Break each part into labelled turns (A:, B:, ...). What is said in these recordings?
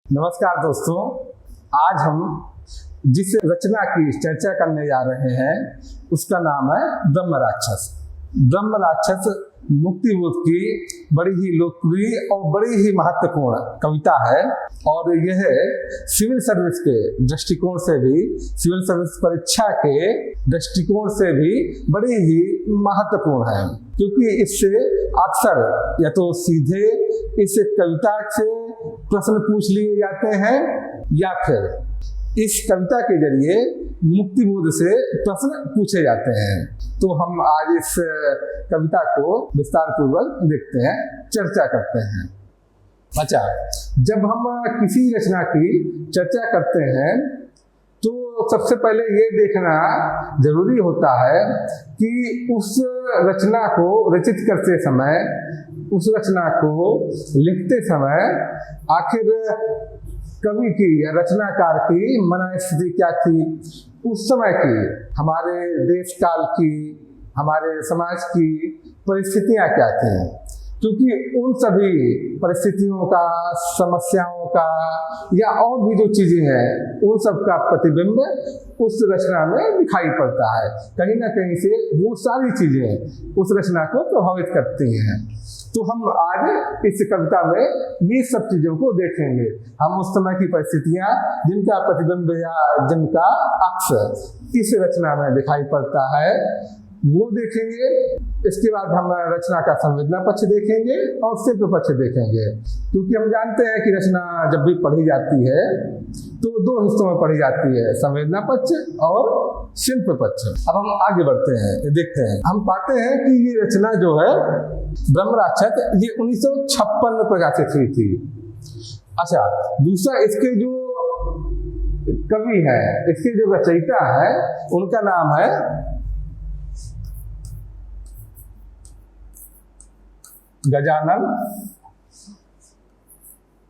A: नमस्कार दोस्तों, आज हम जिस रचना की चर्चा करने जा रहे हैं उसका नाम है ब्रह्म राक्षस। ब्रह्म राक्षस मुक्तिबोध की बड़ी ही लोकप्रिय और बड़ी ही महत्वपूर्ण कविता है और यह सिविल सर्विस के दृष्टिकोण से भी, सिविल सर्विस परीक्षा के दृष्टिकोण से भी बड़ी ही महत्वपूर्ण है, क्योंकि इससे अक्सर या तो सीधे इस कविता से प्रश्न पूछ लिए जाते हैं या फिर इस कविता के जरिए मुक्तिबोध से प्रश्न पूछे जाते हैं। तो हम आज इस कविता को विस्तार पूर्वक देखते हैं, चर्चा करते हैं। अच्छा, जब हम किसी रचना की चर्चा करते हैं तो सबसे पहले ये देखना जरूरी होता है कि उस रचना को रचित करते समय, उस रचना को लिखते समय आखिर कवि की या रचनाकार की मनस्थिति क्या थी, उस समय की, हमारे देश काल की, हमारे समाज की परिस्थितियां क्या थी, क्योंकि उन सभी परिस्थितियों का, समस्याओं का या और भी जो चीजें हैं उन सब का प्रतिबिंब उस रचना में दिखाई पड़ता है। कहीं ना कहीं से वो सारी चीजें उस रचना को प्रभावित करती हैं। तो हम आज इस कविता में ये सब चीजों को देखेंगे। हम उस समय की परिस्थितियां जिनका प्रतिबिंब या जिनका अक्स इस रचना में दिखाई पड़ता है वो देखेंगे। इसके बाद हम रचना का संवेदना पक्ष देखेंगे और शिल्प पक्ष देखेंगे, क्योंकि हम जानते हैं कि रचना जब भी पढ़ी जाती है तो दो हिस्सों में पढ़ी जाती है, संवेदना पक्ष और शिल्प पक्ष। अब हम आगे बढ़ते हैं, देखते हैं। हम पाते हैं कि ये रचना जो है ब्रह्म राक्षस, ये 1956 में प्रकाशित हुई थी। अच्छा, दूसरा इसके जो कवि है, इसके जो रचयिता है, उनका नाम है गजानन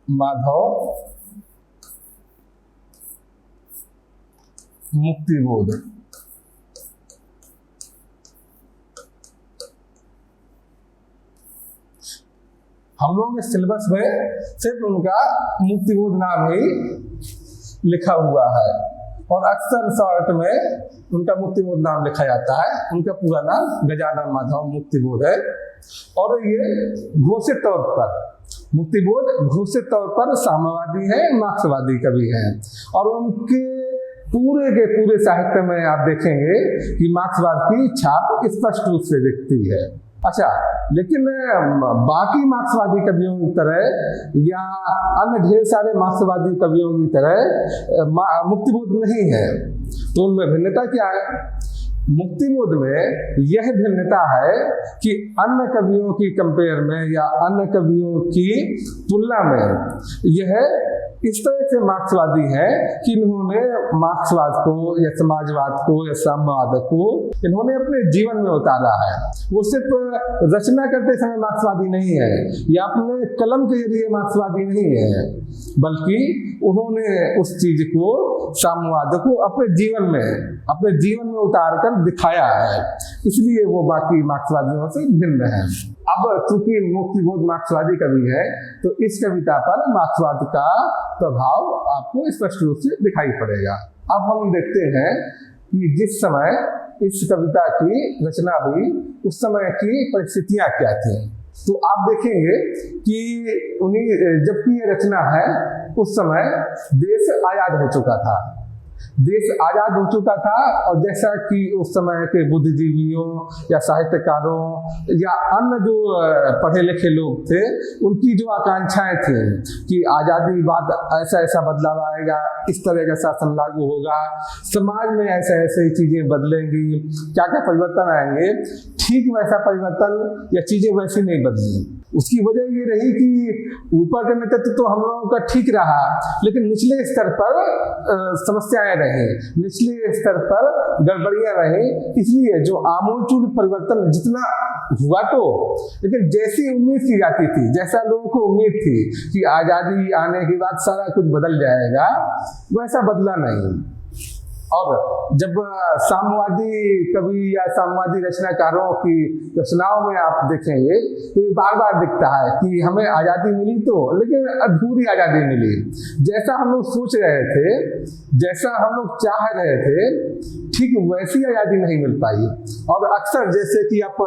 A: माधव मुक्तिबोध। हम लोग इस सिलेबस में सिर्फ उनका मुक्तिबोध नाम ही लिखा हुआ है और अक्सर शॉर्ट में उनका मुक्तिबोध नाम लिखा जाता है। उनका पूरा नाम गजानन माधव मुक्तिबोध है और ये घोषित तौर पर मुक्तिबोध घोषित तौर पर साम्यवादी है, मार्क्सवादी कवि है और उनके पूरे के पूरे साहित्य में आप देखेंगे कि मार्क्सवाद की छाप स्पष्ट रूप से दिखती है। अच्छा, लेकिन बाकी मार्क्सवादी कवियों की तरह या अन्य ढेर सारे मार्क्सवादी कवियों की तरह मुक्तिबोध नहीं है। तो उनमें भिन्नता क्या है? मुक्तिबोध में यह भिन्नता है कि अन्य कवियों की कंपेयर में या अन्य कवियों की तुलना में यह इस तरह से मार्क्सवादी है कि इन्होंने मार्क्सवाद को या समाजवाद को या साम्यवाद को इन्होंने अपने जीवन में उतारा है। वो सिर्फ रचना करते समय मार्क्सवादी नहीं है या अपने कलम के जरिए मार्क्सवादी नहीं है, बल्कि उन्होंने उस चीज को, साम्यवाद को अपने जीवन में उतार कर दिखाया है, इसलिए वो बाकी मार्क्सवादियों से भिन्न है। अब चूंकि मुक्तिबोध मार्क्सवादी कवि है तो इस कविता पर मार्क्सवाद का प्रभाव आपको स्पष्ट रूप से दिखाई पड़ेगा। अब हम देखते हैं कि जिस समय इस कविता की रचना हुई उस समय की परिस्थितियां क्या थी। तो आप देखेंगे कि जबकि ये रचना है उस समय देश आजाद हो चुका था, और जैसा कि उस समय के बुद्धिजीवियों या साहित्यकारों या अन्य जो पढ़े लिखे लोग थे उनकी जो आकांक्षाएं थी कि आज़ादी बाद ऐसा ऐसा बदलाव आएगा, इस तरह का शासन लागू होगा, समाज में ऐसे ऐसे चीजें बदलेंगी, क्या क्या परिवर्तन आएंगे, ठीक वैसा परिवर्तन या चीजें वैसी नहीं बदली। उसकी वजह ये रही कि ऊपर का नेतृत्व तो हम लोगों का ठीक रहा, लेकिन निचले स्तर पर समस्याएं रही, निचले स्तर पर गड़बड़ियां रही। इसलिए जो आमूलचूल परिवर्तन जितना हुआ तो, लेकिन जैसी उम्मीद की जाती थी, जैसा लोगों को उम्मीद थी कि आज़ादी आने के बाद सारा कुछ बदल जाएगा, वैसा बदला नहीं। और जब साम्यवादी कवि या साम्यवादी रचनाकारों की रचनाओं में आप देखेंगे तो ये बार बार दिखता है कि हमें आज़ादी मिली तो, लेकिन अधूरी आज़ादी मिली। जैसा हम लोग सोच रहे थे, जैसा हम लोग चाह रहे थे, ठीक वैसी आज़ादी नहीं मिल पाई। और अक्सर जैसे कि आप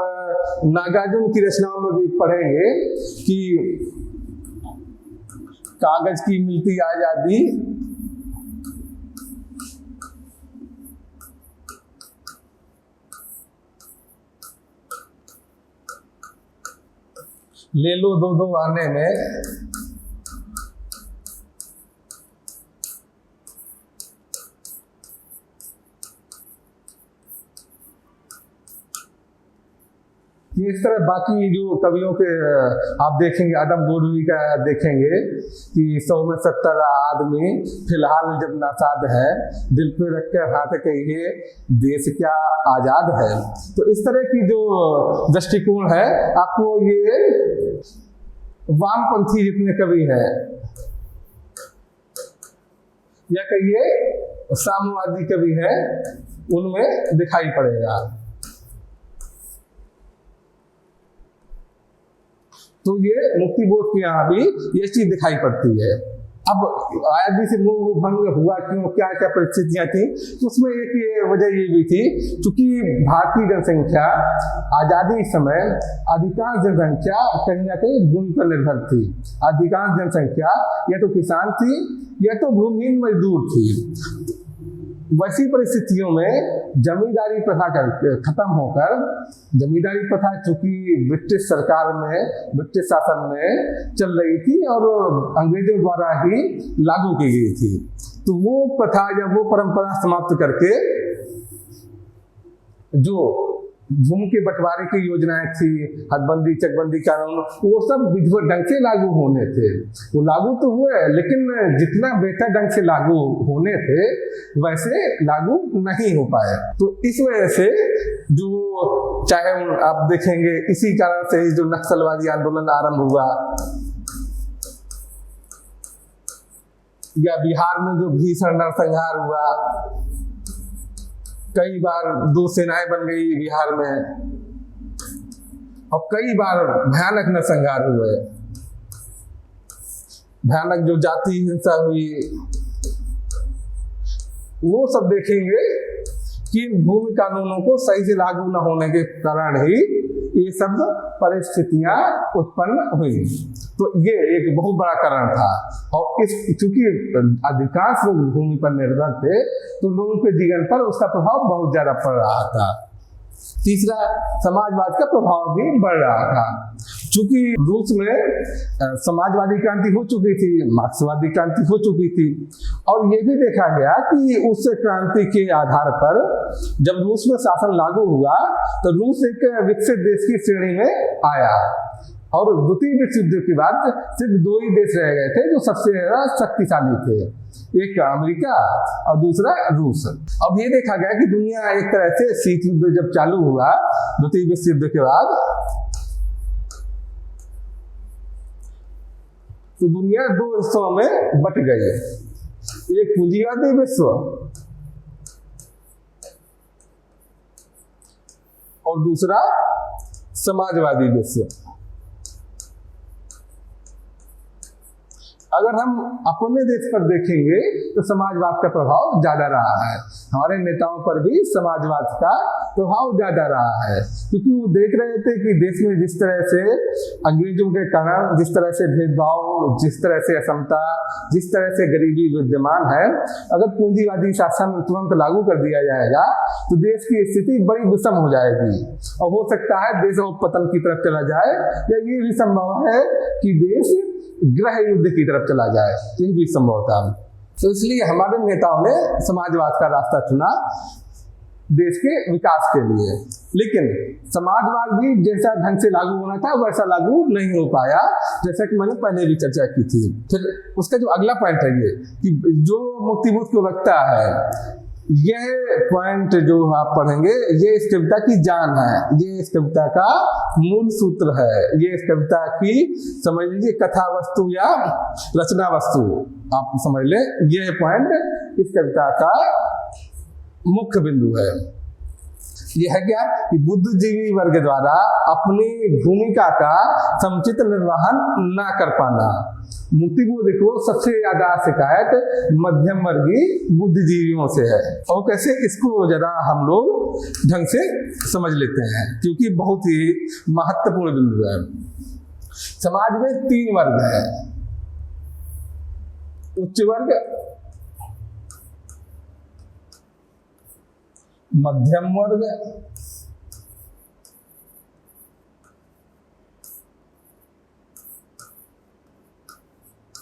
A: नागार्जुन की रचनाओं में भी पढ़ेंगे कि कागज की मिलती आज़ादी, ले लो दो दो आने में, इस तरह बाकी जो कवियों के आप देखेंगे, आदम गोडवी का देखेंगे कि 100 में 70 आदमी फिलहाल जब नासाद है, दिल पे रख कर हाथ कहिए देश क्या आजाद है। तो इस तरह की जो दृष्टिकोण है, आपको ये वामपंथी जितने कवि हैं या कहिए साम्यवादी कवि हैं, उनमें दिखाई पड़ेगा। तो ये मुक्तिबोध के यहाँ भी ये चीज दिखाई पड़ती है। अब आजादी से मोह भंग हुआ क्यों, क्या क्या परिस्थितियां थी, तो उसमें एक ये वजह ये भी थी, क्योंकि भारतीय जनसंख्या आजादी समय अधिकांश जनसंख्या कहीं ना कहीं भूमि पर निर्भर थी। अधिकांश जनसंख्या या तो किसान थी या तो भूमिहीन मजदूर थी। वैसी परिस्थितियों में जमींदारी प्रथा खत्म होकर, जमींदारी प्रथा चूंकि ब्रिटिश सरकार में, ब्रिटिश शासन में चल रही थी और अंग्रेजों द्वारा ही लागू की गई थी, तो वो प्रथा या वो परंपरा समाप्त करके जो भूमि के बंटवारे की योजनाएं थी, हदबंदी चकबंदी कानून, वो सब विधिवत ढंग से लागू होने थे। वो लागू तो हुए, लेकिन जितना बेहतर ढंग से लागू होने थे वैसे लागू नहीं हो पाए। तो इस वजह से जो चाहे आप देखेंगे, इसी कारण से जो नक्सलवादी आंदोलन आरंभ हुआ, या बिहार में जो भीषण नरसंहार हुआ, कई बार 2 सेनाएं बन गई बिहार में और कई बार भयानक नरसंहार हुए, भयानक जो जाति हिंसा हुई, वो सब देखेंगे कि भूमि कानूनों को सही से लागू न होने के कारण ही ये सब परिस्थितियां उत्पन्न हुई। तो ये एक बहुत बड़ा कारण था। और इस चूंकि अधिकांश लोग भूमि पर निर्भर थे, तो लोगों के जीवन पर उसका प्रभाव बहुत ज्यादा पड़ रहा था। तीसरा, समाजवाद का प्रभाव भी बढ़ रहा था। चूंकि रूस में समाजवादी क्रांति हो चुकी थी, मार्क्सवादी क्रांति हो चुकी थी, और ये भी देखा गया कि उस क्रांति के आधार पर जब रूस में शासन लागू हुआ तो रूस एक विकसित देश की श्रेणी में आया। और द्वितीय विश्व युद्ध के बाद सिर्फ 2 ही देश रह गए थे जो सबसे ज्यादा शक्तिशाली थे, एक अमेरिका और दूसरा रूस। अब ये देखा गया कि दुनिया एक तरह से शीत युद्ध जब चालू हुआ द्वितीय विश्व युद्ध के बाद, तो दुनिया 2 हिस्सों में बट गई, एक पूंजीवादी विश्व और दूसरा समाजवादी विश्व। अगर हम अपने देश पर देखेंगे तो समाजवाद का प्रभाव ज्यादा रहा है, हमारे नेताओं पर भी समाजवाद का प्रभाव ज्यादा रहा है, क्योंकि वो देख रहे थे कि देश में जिस तरह से अंग्रेजों के कारण जिस तरह से भेदभाव, जिस तरह से असमता, जिस तरह से गरीबी विद्यमान है, अगर पूंजीवादी शासन तुरंत लागू कर दिया जाएगा तो देश की स्थिति बड़ी विषम हो जाएगी और हो सकता है देश पतन की तरफ चला जाए, या ये भी संभव है कि देश गृह युद्ध की तरफ चला जाए, ये भी संभव था। तो इसलिए हमारे नेताओं ने समाजवाद का रास्ता चुना देश के विकास के लिए, लेकिन समाजवाद भी जैसा ढंग से लागू होना था वैसा लागू नहीं हो पाया, जैसा कि मैंने पहले भी चर्चा की थी। फिर उसका जो अगला पॉइंट है ये कि जो मुक्तिबोध को रखता है, यह पॉइंट जो आप पढ़ेंगे, ये इस कविता की जान है, ये इस कविता का मूल सूत्र है, ये इस कविता की समझ लीजिए कथा वस्तु या रचना वस्तु आप समझ ले, ये पॉइंट इस कविता का मुख्य बिंदु है। यह है क्या कि बुद्धिजीवी वर्ग द्वारा अपनी भूमिका का समुचित निर्वहन न कर पाना। मुक्तिबोध को सबसे ज्यादा शिकायत मध्यम वर्गीय बुद्धिजीवियों से है। और कैसे, इसको जरा हम लोग ढंग से समझ लेते हैं, क्योंकि बहुत ही महत्वपूर्ण बिंदु है। समाज में 3 वर्ग है, उच्च वर्ग, मध्यम वर्ग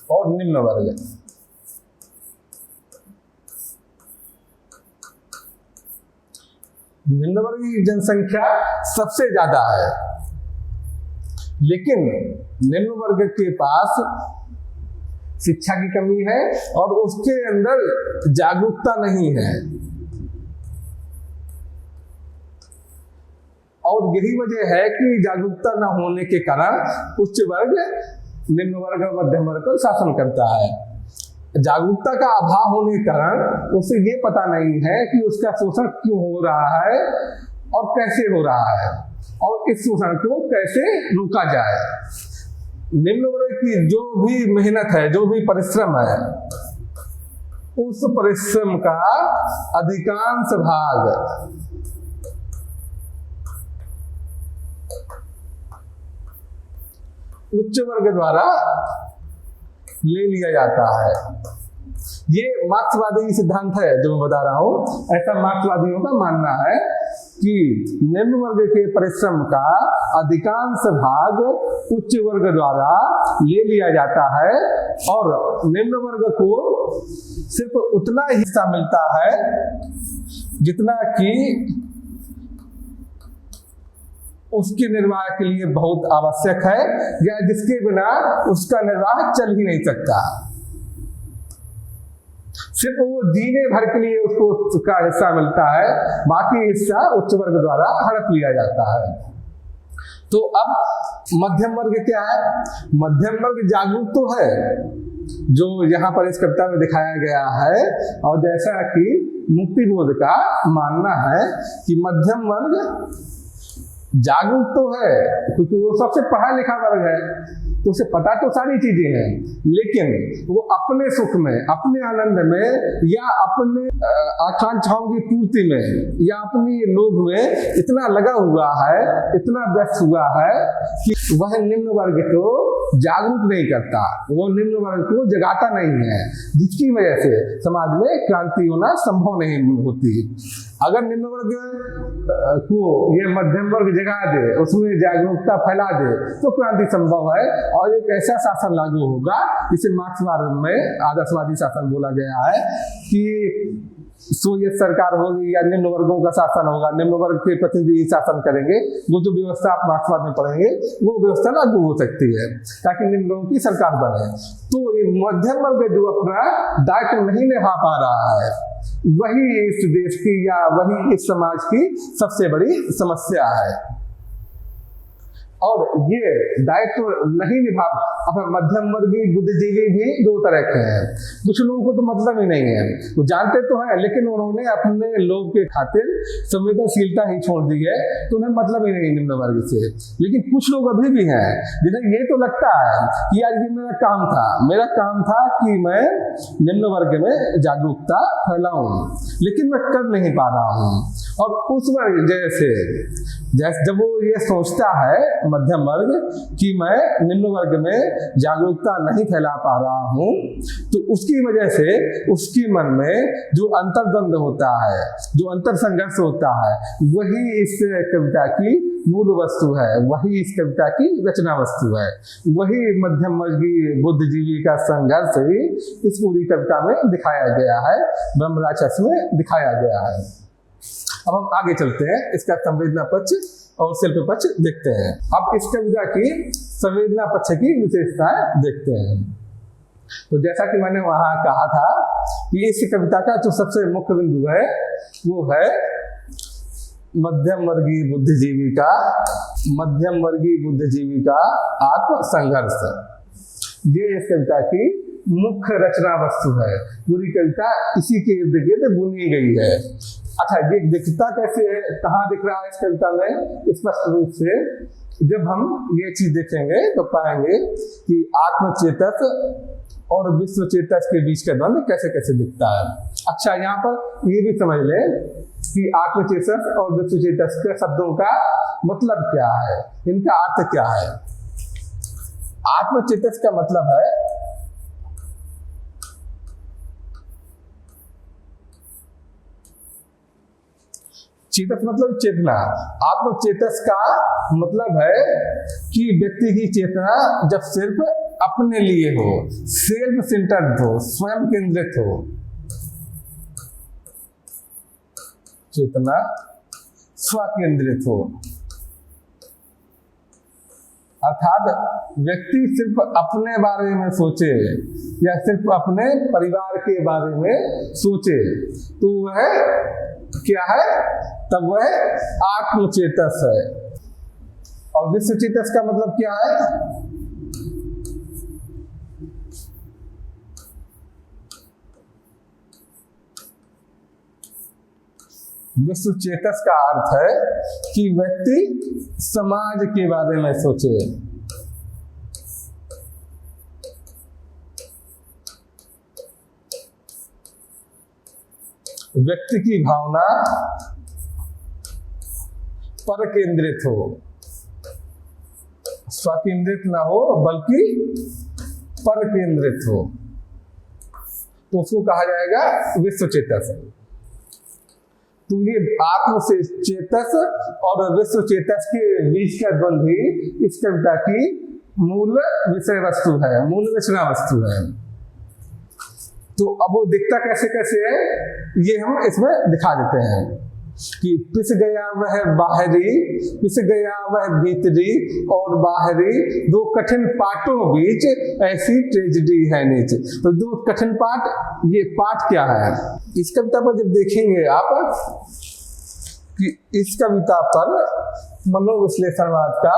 A: और निम्न वर्ग। निम्न वर्ग की जनसंख्या सबसे ज्यादा है, लेकिन निम्न वर्ग के पास शिक्षा की कमी है और उसके अंदर जागरूकता नहीं है। और यही वजह है कि जागरूकता न होने के कारण उच्च वर्ग निम्न वर्ग और मध्यम वर्ग को शासन करता है। जागरूकता का अभाव होने के कारण उसे ये पता नहीं है कि उसका शोषण क्यों हो रहा है और कैसे हो रहा है, और इस शोषण को कैसे रोका जाए। निम्न वर्ग की जो भी मेहनत है, जो भी परिश्रम है, उस परिश्रम का अधिकांश भाग उच्च वर्ग द्वारा ले लिया जाता है। ये मार्क्सवादी सिद्धांत है जो मैं बता रहा हूं। ऐसा मार्क्सवादियों का मानना है कि निम्न वर्ग के परिश्रम का अधिकांश भाग उच्च वर्ग द्वारा ले लिया जाता है और निम्न वर्ग को सिर्फ उतना ही हिस्सा मिलता है जितना कि उसके निर्वाह के लिए बहुत आवश्यक है, या जिसके बिना उसका निर्वाह चल ही नहीं सकता। सिर्फ वो जीने भर के लिए उसको उसका हिस्सा मिलता है, बाकी हिस्सा उच्च वर्ग द्वारा हड़प लिया जाता है। तो अब मध्यम वर्ग क्या है? मध्यम वर्ग जागरूक तो है, जो यहाँ पर इस कविता में दिखाया गया है, और जैसा कि मुक्तिबोध का मानना है कि मध्यम वर्ग जागरूक तो है, क्योंकि वो सबसे पढ़ा लिखा वर्ग है, तो उसे पता तो सारी चीजें हैं, लेकिन वो अपने सुख में, अपने आनंद में, या अपने आकांक्षाओं की पूर्ति में, या अपनी लोभ में इतना लगा हुआ है, इतना व्यस्त हुआ है कि वह निम्न वर्ग को जागरूक नहीं करता, वो निम्न वर्ग को जगाता नहीं है, जिसकी वजह से समाज में क्रांति होना संभव नहीं होती। अगर निम्न वर्ग को ये मध्यम वर्ग जगा दे, उसमें जागरूकता फैला दे, तो क्रांति संभव है और एक ऐसा शासन लागू होगा जिसे मार्क्सवाद में आदर्शवादी शासन बोला गया है कि सोवियत सरकार होगी या निम्न वर्गों का शासन होगा, निम्न वर्ग के प्रतिनिधि शासन करेंगे। वो जो व्यवस्था आप मार्क्सवाद में पढ़ेंगे वो व्यवस्था लागू हो सकती है ताकि निम्न वर्गों की सरकार बने। तो ये मध्यम वर्ग जो अपना दायित्व नहीं निभा पा रहा है, वही इस देश की या वही इस समाज की सबसे बड़ी समस्या है। और ये दायित्व नहीं निभा, अब मध्यम वर्गीय बुद्धिजीवी भी 2 तरह के हैं। कुछ लोगों को तो मतलब ही नहीं है, वो जानते तो हैं लेकिन उन्होंने अपने लोभ के खातिर संवेदनशीलता ही छोड़ दी है, तो उन्हें मतलब ही नहीं निम्न वर्ग से। लेकिन कुछ लोग अभी भी हैं जिन्हें ये तो लगता है कि यार ये मेरा काम था कि मैं निम्न वर्ग में जागरूकता फैलाऊं, लेकिन मैं कर नहीं पा रहा हूं। और उस वर्ग जैसे जब वो ये सोचता है मध्यम वर्ग कि मैं निम्न वर्ग में जागरूकता नहीं फैला पा रहा हूं, तो उसकी वजह से उसके मन में जो अंतर्द्वंद होता है, जो अंतर संघर्ष होता है, वही इस कविता की मूल वस्तु है, वही इस कविता की रचना वस्तु है, वही मध्यम वर्गीय बुद्धिजीवी का संघर्ष ही इस पूरी कविता में दिखाया गया है, ब्रह्मराक्षस में दिखाया गया है। अब हम आगे चलते हैं, इसका संवेदना पक्ष और शिल्प पक्ष देखते हैं। अब इस कविता की संवेदना पक्ष की विशेषताएं देखते हैं। तो जैसा कि मैंने वहां कहा था कि इस कविता का जो सबसे मुख्य बिंदु है वो है मध्यम वर्गीय बुद्धिजीवी का आत्म संघर्ष। ये इस कविता की मुख्य रचना वस्तु है। पूरी कविता इसी के इर्द गिर्द बुनी गई है। अच्छा, ये दिखता कैसे है, कहाँ दिख रहा है इस कविता में? स्पष्ट रूप से जब हम ये चीज देखेंगे तो पाएंगे कि आत्मचेतक और विश्व चेतक के बीच का द्वंद्व कैसे कैसे दिखता है। अच्छा, यहाँ पर ये भी समझ लें कि आत्मचेतक और विश्व चेतक के शब्दों का मतलब क्या है, इनका अर्थ क्या है। आत्मचेतक का मतलब है चेतक मतलब चेतना। आत्मचेतक का मतलब है कि व्यक्ति की चेतना जब सिर्फ अपने लिए हो, सेल्फ सेंटर्ड हो, स्वयं केंद्रित हो। चेतना स्वकेंद्रित हो, अर्थात व्यक्ति सिर्फ अपने बारे में सोचे या सिर्फ अपने परिवार के बारे में सोचे तो वह क्या है, तब वह आत्मचेतक है। और विश्व चेतक का मतलब क्या है? विश्व चेतक का अर्थ है कि व्यक्ति समाज के बारे में सोचे, व्यक्ति की भावना पर केंद्रित हो, स्वकेंद्रित ना हो बल्कि पर केंद्रित हो, तो उसको कहा जाएगा विश्व चेतक। तो ये आत्म से चेतक और विश्व चेतक के बीच का द्वंद्व ही इस कविता की मूल विषय वस्तु है, मूल रचना वस्तु है। तो अब वो दिखता कैसे कैसे है, ये हम इसमें दिखा देते हैं कि पिस गया वह बाहरी, पिस गया वह भीतरी और बाहरी, दो कठिन पाटों बीच ऐसी ट्रेजेडी है नीचे। तो दो कठिन पाठ, ये पाठ क्या है? इस कविता पर जब देखेंगे आप कि इस कविता पर मनोविश्लेषणवाद का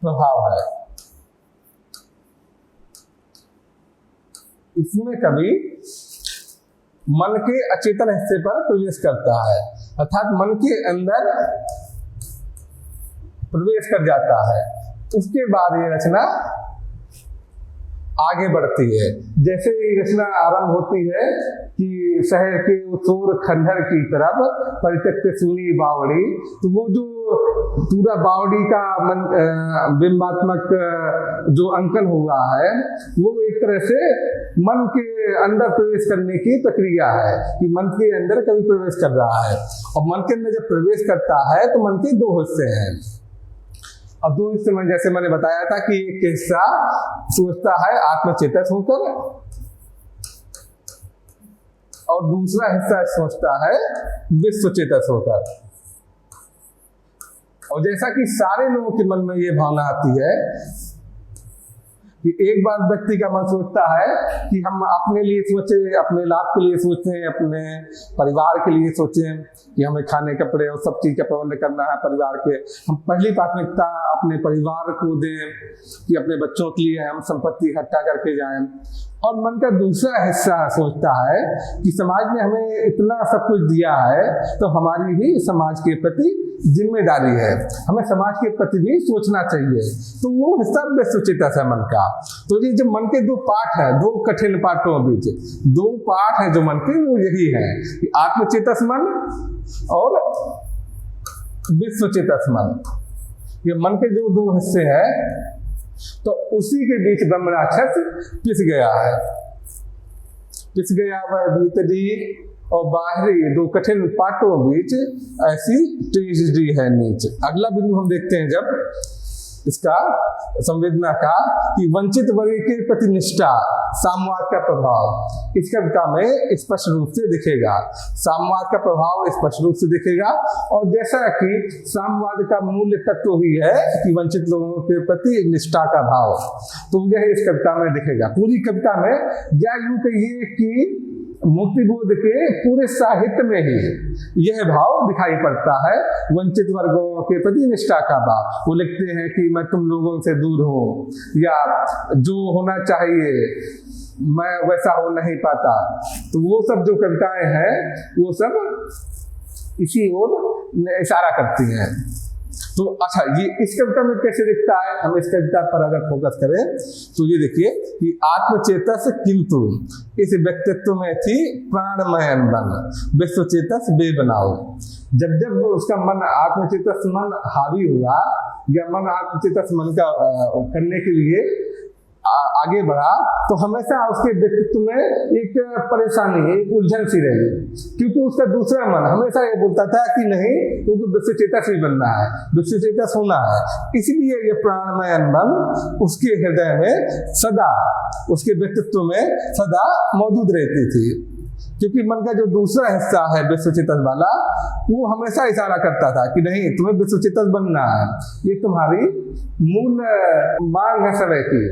A: प्रभाव है। इसमें कभी मन के अचेतन हिस्से पर प्रवेश करता है, अर्थात मन के अंदर प्रवेश कर जाता है। उसके बाद ये रचना आगे बढ़ती है। जैसे ये रचना आरंभ होती है कि शहर के शोर खंडहर की तरफ परित्यक्त सुनी बावड़ी, तो वो जो पूरा बावड़ी का बिंबात्मक जो अंकन हुआ है वो एक तरह से मन के अंदर प्रवेश करने की प्रक्रिया है कि मन के अंदर कभी प्रवेश कर रहा है। और मन के अंदर जब प्रवेश करता है तो मन के दो हिस्से हैं। अब दो हिस्से में जैसे मैंने बताया था कि एक हिस्सा सोचता है आत्मचेतक होकर और दूसरा हिस्सा सोचता है विश्व चेतक होकर। और जैसा कि सारे लोगों के मन में ये भावना आती है कि एक बार व्यक्ति का मन सोचता है कि हम अपने लिए सोचें, अपने लाभ के लिए सोचें, अपने परिवार के लिए सोचें कि हमें खाने कपड़े और सब चीज़ का प्रबंध करना है परिवार के, हम पहली प्राथमिकता अपने परिवार को दें कि अपने बच्चों के लिए हम संपत्ति इकट्ठा करके जाएं। और मन का दूसरा हिस्सा सोचता है कि समाज ने हमें इतना सब कुछ दिया है तो हमारी भी समाज के प्रति जिम्मेदारी है, हमें समाज के प्रति भी सोचना चाहिए। तो वो हिस्सा विश्व चेतक है मन का। तो ये जो मन के दो पाठ है, दो कठिन पाठों बीच दो पाठ है जो मन के, वो यही है कि आत्मचेतक मन और विश्व चेतक मन। ये मन के जो दो हिस्से हैं तो उसी के बीच ब्रह्म राक्षस पिस गया है। पिस गया वह भीतरी और बाहरी, दो कठिन पाटों बीच ऐसी ट्रेजेडी है नीचे। अगला बिंदु हम देखते हैं जब इसका संवेदना का कि वंचित वर्ग के प्रति निष्ठा, साम्यवाद का प्रभाव इस कविता में स्पष्ट रूप से दिखेगा। साम्यवाद का प्रभाव स्पष्ट रूप से दिखेगा। और जैसा कि साम्यवाद का मूल तत्व ही है कि वंचित लोगों के प्रति निष्ठा का भाव, तो यह इस कविता में दिखेगा। पूरी कविता में या यूं कहिए कि मुक्तिबोध के पूरे साहित्य में ही यह भाव दिखाई पड़ता है, वंचित वर्गों के प्रति निष्ठा का भाव। वो लिखते हैं कि मैं तुम लोगों से दूर हूँ, या जो होना चाहिए मैं वैसा हो नहीं पाता। तो वो सब जो कविताएं हैं वो सब इसी ओर इशारा करती हैं। तो अच्छा, ये इस कविता में कैसे दिखता है, हम इस कविता पर अगर फोकस करें तो ये देखिए कि आत्मचेतस किंतु इस व्यक्तित्व में थी प्राणमय बन, विश्वचेतस बेबनाओ। जब जब उसका मन आत्मचेतस मन हावी हुआ, या मन आत्मचेतस मन का करने के लिए आगे बढ़ा, तो हमेशा उसके व्यक्तित्व में एक परेशानी, एक उलझन सी रही, क्योंकि उसका दूसरा मन हमेशा ये बोलता था कि नहीं, क्योंकि विश्वचेतस भी बनना है, विश्वचेतस होना है। इसलिए ये प्राणमय मन उसके हृदय में सदा, उसके व्यक्तित्व में सदा मौजूद रहती थी। क्योंकि मन का जो दूसरा हिस्सा है विश्वचेतस वाला, वो हमेशा इशारा करता था कि नहीं, तुम्हें विश्वचेतस बनना है, ये तुम्हारी मूल मांग है समय की,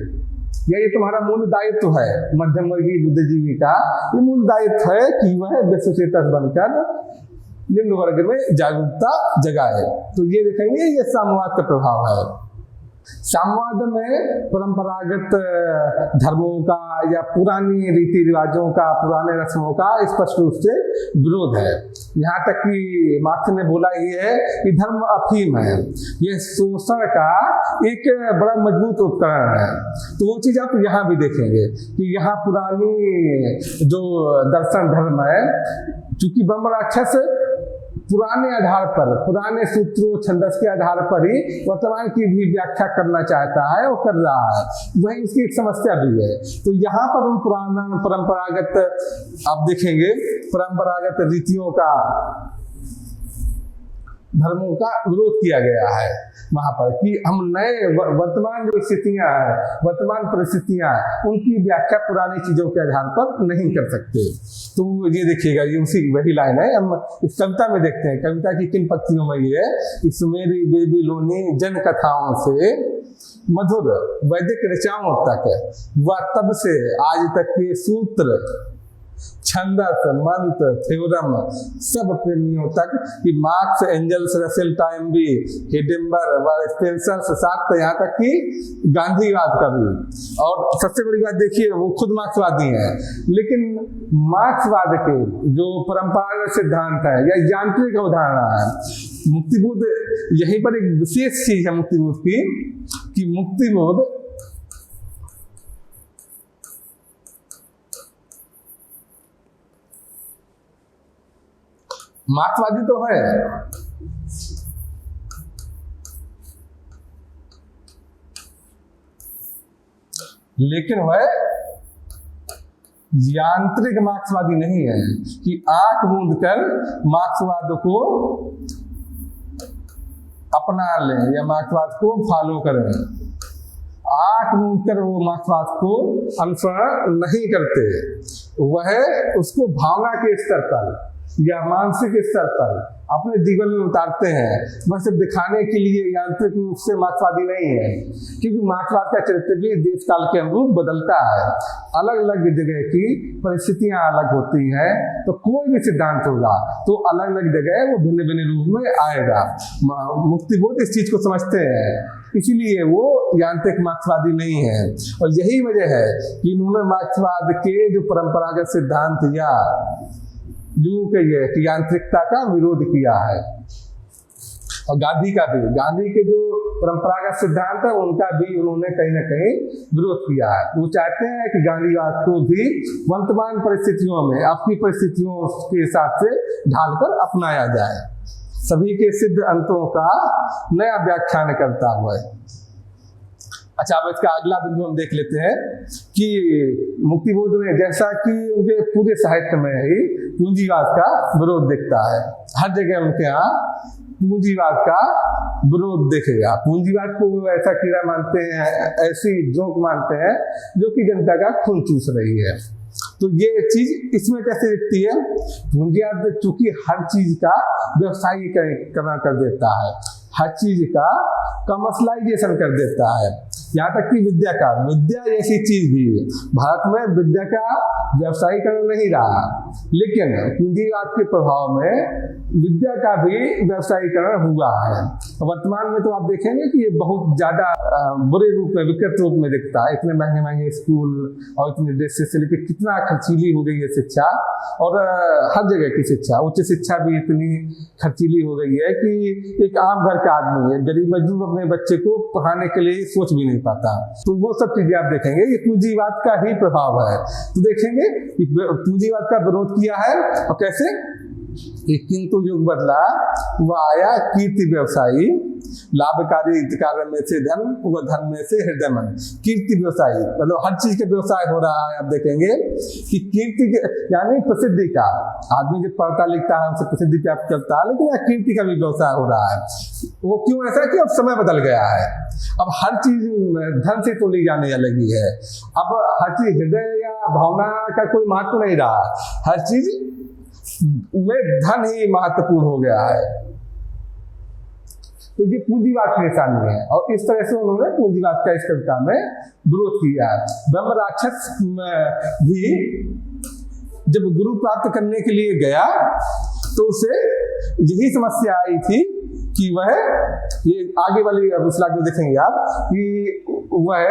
A: या ये तुम्हारा मूल दायित्व है मध्यम वर्गीय बुद्धिजीवी का। ये मूल दायित्व है कि वह विश्वचेतस बनकर निम्न वर्ग में जागरूकता जगाए। तो ये देखेंगे, ये साम्यवाद का प्रभाव है। साम्यवाद में परंपरागत धर्मों का या पुरानी रीति रिवाजों का, पुराने रस्मों का स्पष्ट रूप से विरोध है। यहाँ तक कि मार्क्स ने बोला ये है कि धर्म अफीम है, ये शोषण का एक बड़ा मजबूत उपकरण है। तो वो चीज आप यहाँ भी देखेंगे कि यहाँ पुरानी जो दर्शन धर्म है, चूंकि ब्रह्म राक्षस पुराने आधार पर, पुराने सूत्रों छंदस के आधार पर ही वर्तमान की भी व्याख्या करना चाहता है और कर रहा है, वही इसकी एक समस्या भी है। तो यहाँ पर हम पुराना परंपरागत, आप देखेंगे परंपरागत रीतियों का, धर्मों का विरोध किया गया है वहां पर, कि हम नए वर्तमान जो स्थितियां हैं, वर्तमान परिस्थितियां हैं, उनकी व्याख्या पुरानी चीजों के आधार पर नहीं कर सकते। तो ये देखिएगा, ये उसी वही लाइन है, हम इस कविता में देखते हैं। कविता की किन पंक्तियों में ये है कि सुमेरी बेबीलोनी जन कथाओं से मधुर वैदिक ऋचाओं तक, व तब से आज तक के सूत्र, छंदस, मंत्र, थ्योरम, सब प्रेमियों तक, कि मार्क्स, एंजल्स, रसेल, टाइमबी, हिडिंबर व स्पेंसर, साथ यहाँ तक कि गांधीवाद का भी। और सबसे बड़ी बात देखिए, वो खुद मार्क्सवादी हैं, लेकिन मार्क्सवाद के जो परंपरागत सिद्धांत है या यांत्रिक अवधारणा है, मुक्तिबोध यहीं पर एक विशेष चीज है मुक्तिबोध की, कि मुक्तिबोध मार्क्सवादी तो है, लेकिन वह यांत्रिक मार्क्सवादी नहीं है कि आंख मूंद कर मार्क्सवाद को अपना लें या मार्क्सवाद को फॉलो करें। आंख मूंद कर वो मार्क्सवाद को अनुसरण नहीं करते, वह उसको भावना के स्तर पर या मानसिक स्तर पर अपने जीवन में उतारते हैं। वह सिर्फ दिखाने के लिए यांत्रिक रूप से मार्क्सवादी नहीं है, क्योंकि मार्क्सवाद का चरित्र भी देश काल के अनुरूप बदलता है। अलग अलग जगह की परिस्थितियां अलग होती हैं, तो कोई भी सिद्धांत होगा तो अलग अलग जगह वो भिन्न भिन्न रूप में आएगा। मुक्तिबोध इस चीज को समझते हैं, इसीलिए वो यांत्रिक मार्क्सवादी नहीं है। और यही वजह है कि इन्होंने मार्क्सवाद के जो परंपरागत सिद्धांत या यूं कहिए कि यांत्रिकता का विरोध किया है। और गांधी का भी, गांधी के जो परंपरागत सिद्धांत है उनका भी उन्होंने कहीं ना कहीं विरोध किया है। वो चाहते हैं कि गांधीवाद को भी वर्तमान परिस्थितियों में, अपनी परिस्थितियों के हिसाब से ढालकर अपनाया जाए, सभी के सिद्ध अंतों का नया व्याख्यान करता हुआ है। अच्छा, अब इसका अगला बिंदु हम देख लेते हैं कि मुक्तिबोध में, जैसा कि उनके पूरे साहित्य में ही पूंजीवाद का विरोध दिखता है, हर जगह उनके यहाँ पूंजीवाद का विरोध देखेगा। पूंजीवाद को ऐसा कीड़ा मानते हैं, ऐसी जोंक मानते हैं जो कि जनता का खून चूस रही है। तो ये चीज इसमें कैसे दिखती है? पूंजीवाद चूंकि हर चीज का व्यवसायीकरण कर देता है, हर चीज का कमर्शलाइजेशन कर देता है, यहाँ तक कि विद्या का, विद्या जैसी चीज भी, भारत में विद्या का व्यवसायीकरण नहीं रहा, लेकिन पूंजीवाद के प्रभाव में विद्या का भी व्यवसायीकरण हुआ है। वर्तमान में तो आप देखेंगे कि ये बहुत ज्यादा बुरे रूप में, विकृत रूप में दिखता है। इतने महंगे महंगे स्कूल और इतने ड्रेसेस से लेकर कितना खर्चीली हो गई है शिक्षा, और हर जगह की शिक्षा, उच्च शिक्षा भी इतनी खर्चीली हो गई है कि एक आम घर का आदमी है, गरीब मजदूर अपने बच्चे को पढ़ाने के लिए सोच भी नहीं पाता। तो वो सब चीजें आप देखेंगे, ये पूंजीवाद का ही प्रभाव है। तो देखेंगे कि पूंजीवाद का विरोध किया है, और कैसे, किंतु युग बदला वह आया कीर्ति व्यवसायी, लाभकारी कार्य में से धन, वह धन में से हृदय मन। कीर्ति व्यवसायी मतलब हर चीज का व्यवसाय हो रहा है। आप देखेंगे कि कीर्ति यानी प्रसिद्धि का, आदमी जब पढ़ता लिखता है उसे प्रसिद्धि प्राप्त करता है, लेकिन यहाँ कीर्ति का भी व्यवसाय हो रहा है। वो क्यों ऐसा कि अब समय बदल गया है, अब हर चीज धन से तो ली जाने लगी है। अब हर चीज हृदय या भावना का कोई महत्व नहीं रहा, हर चीज में धन ही महत्वपूर्ण हो गया है। तो ये पूंजीवाद की निशानी है, और इस तरह से उन्होंने पूंजीवाद का इस कविता में विरोध किया है। ब्रह्म राक्षस भी जब गुरु प्राप्त करने के लिए गया तो उसे यही समस्या आई थी कि वह, ये आगे वाली स्लाइड में देखेंगे आप, कि वह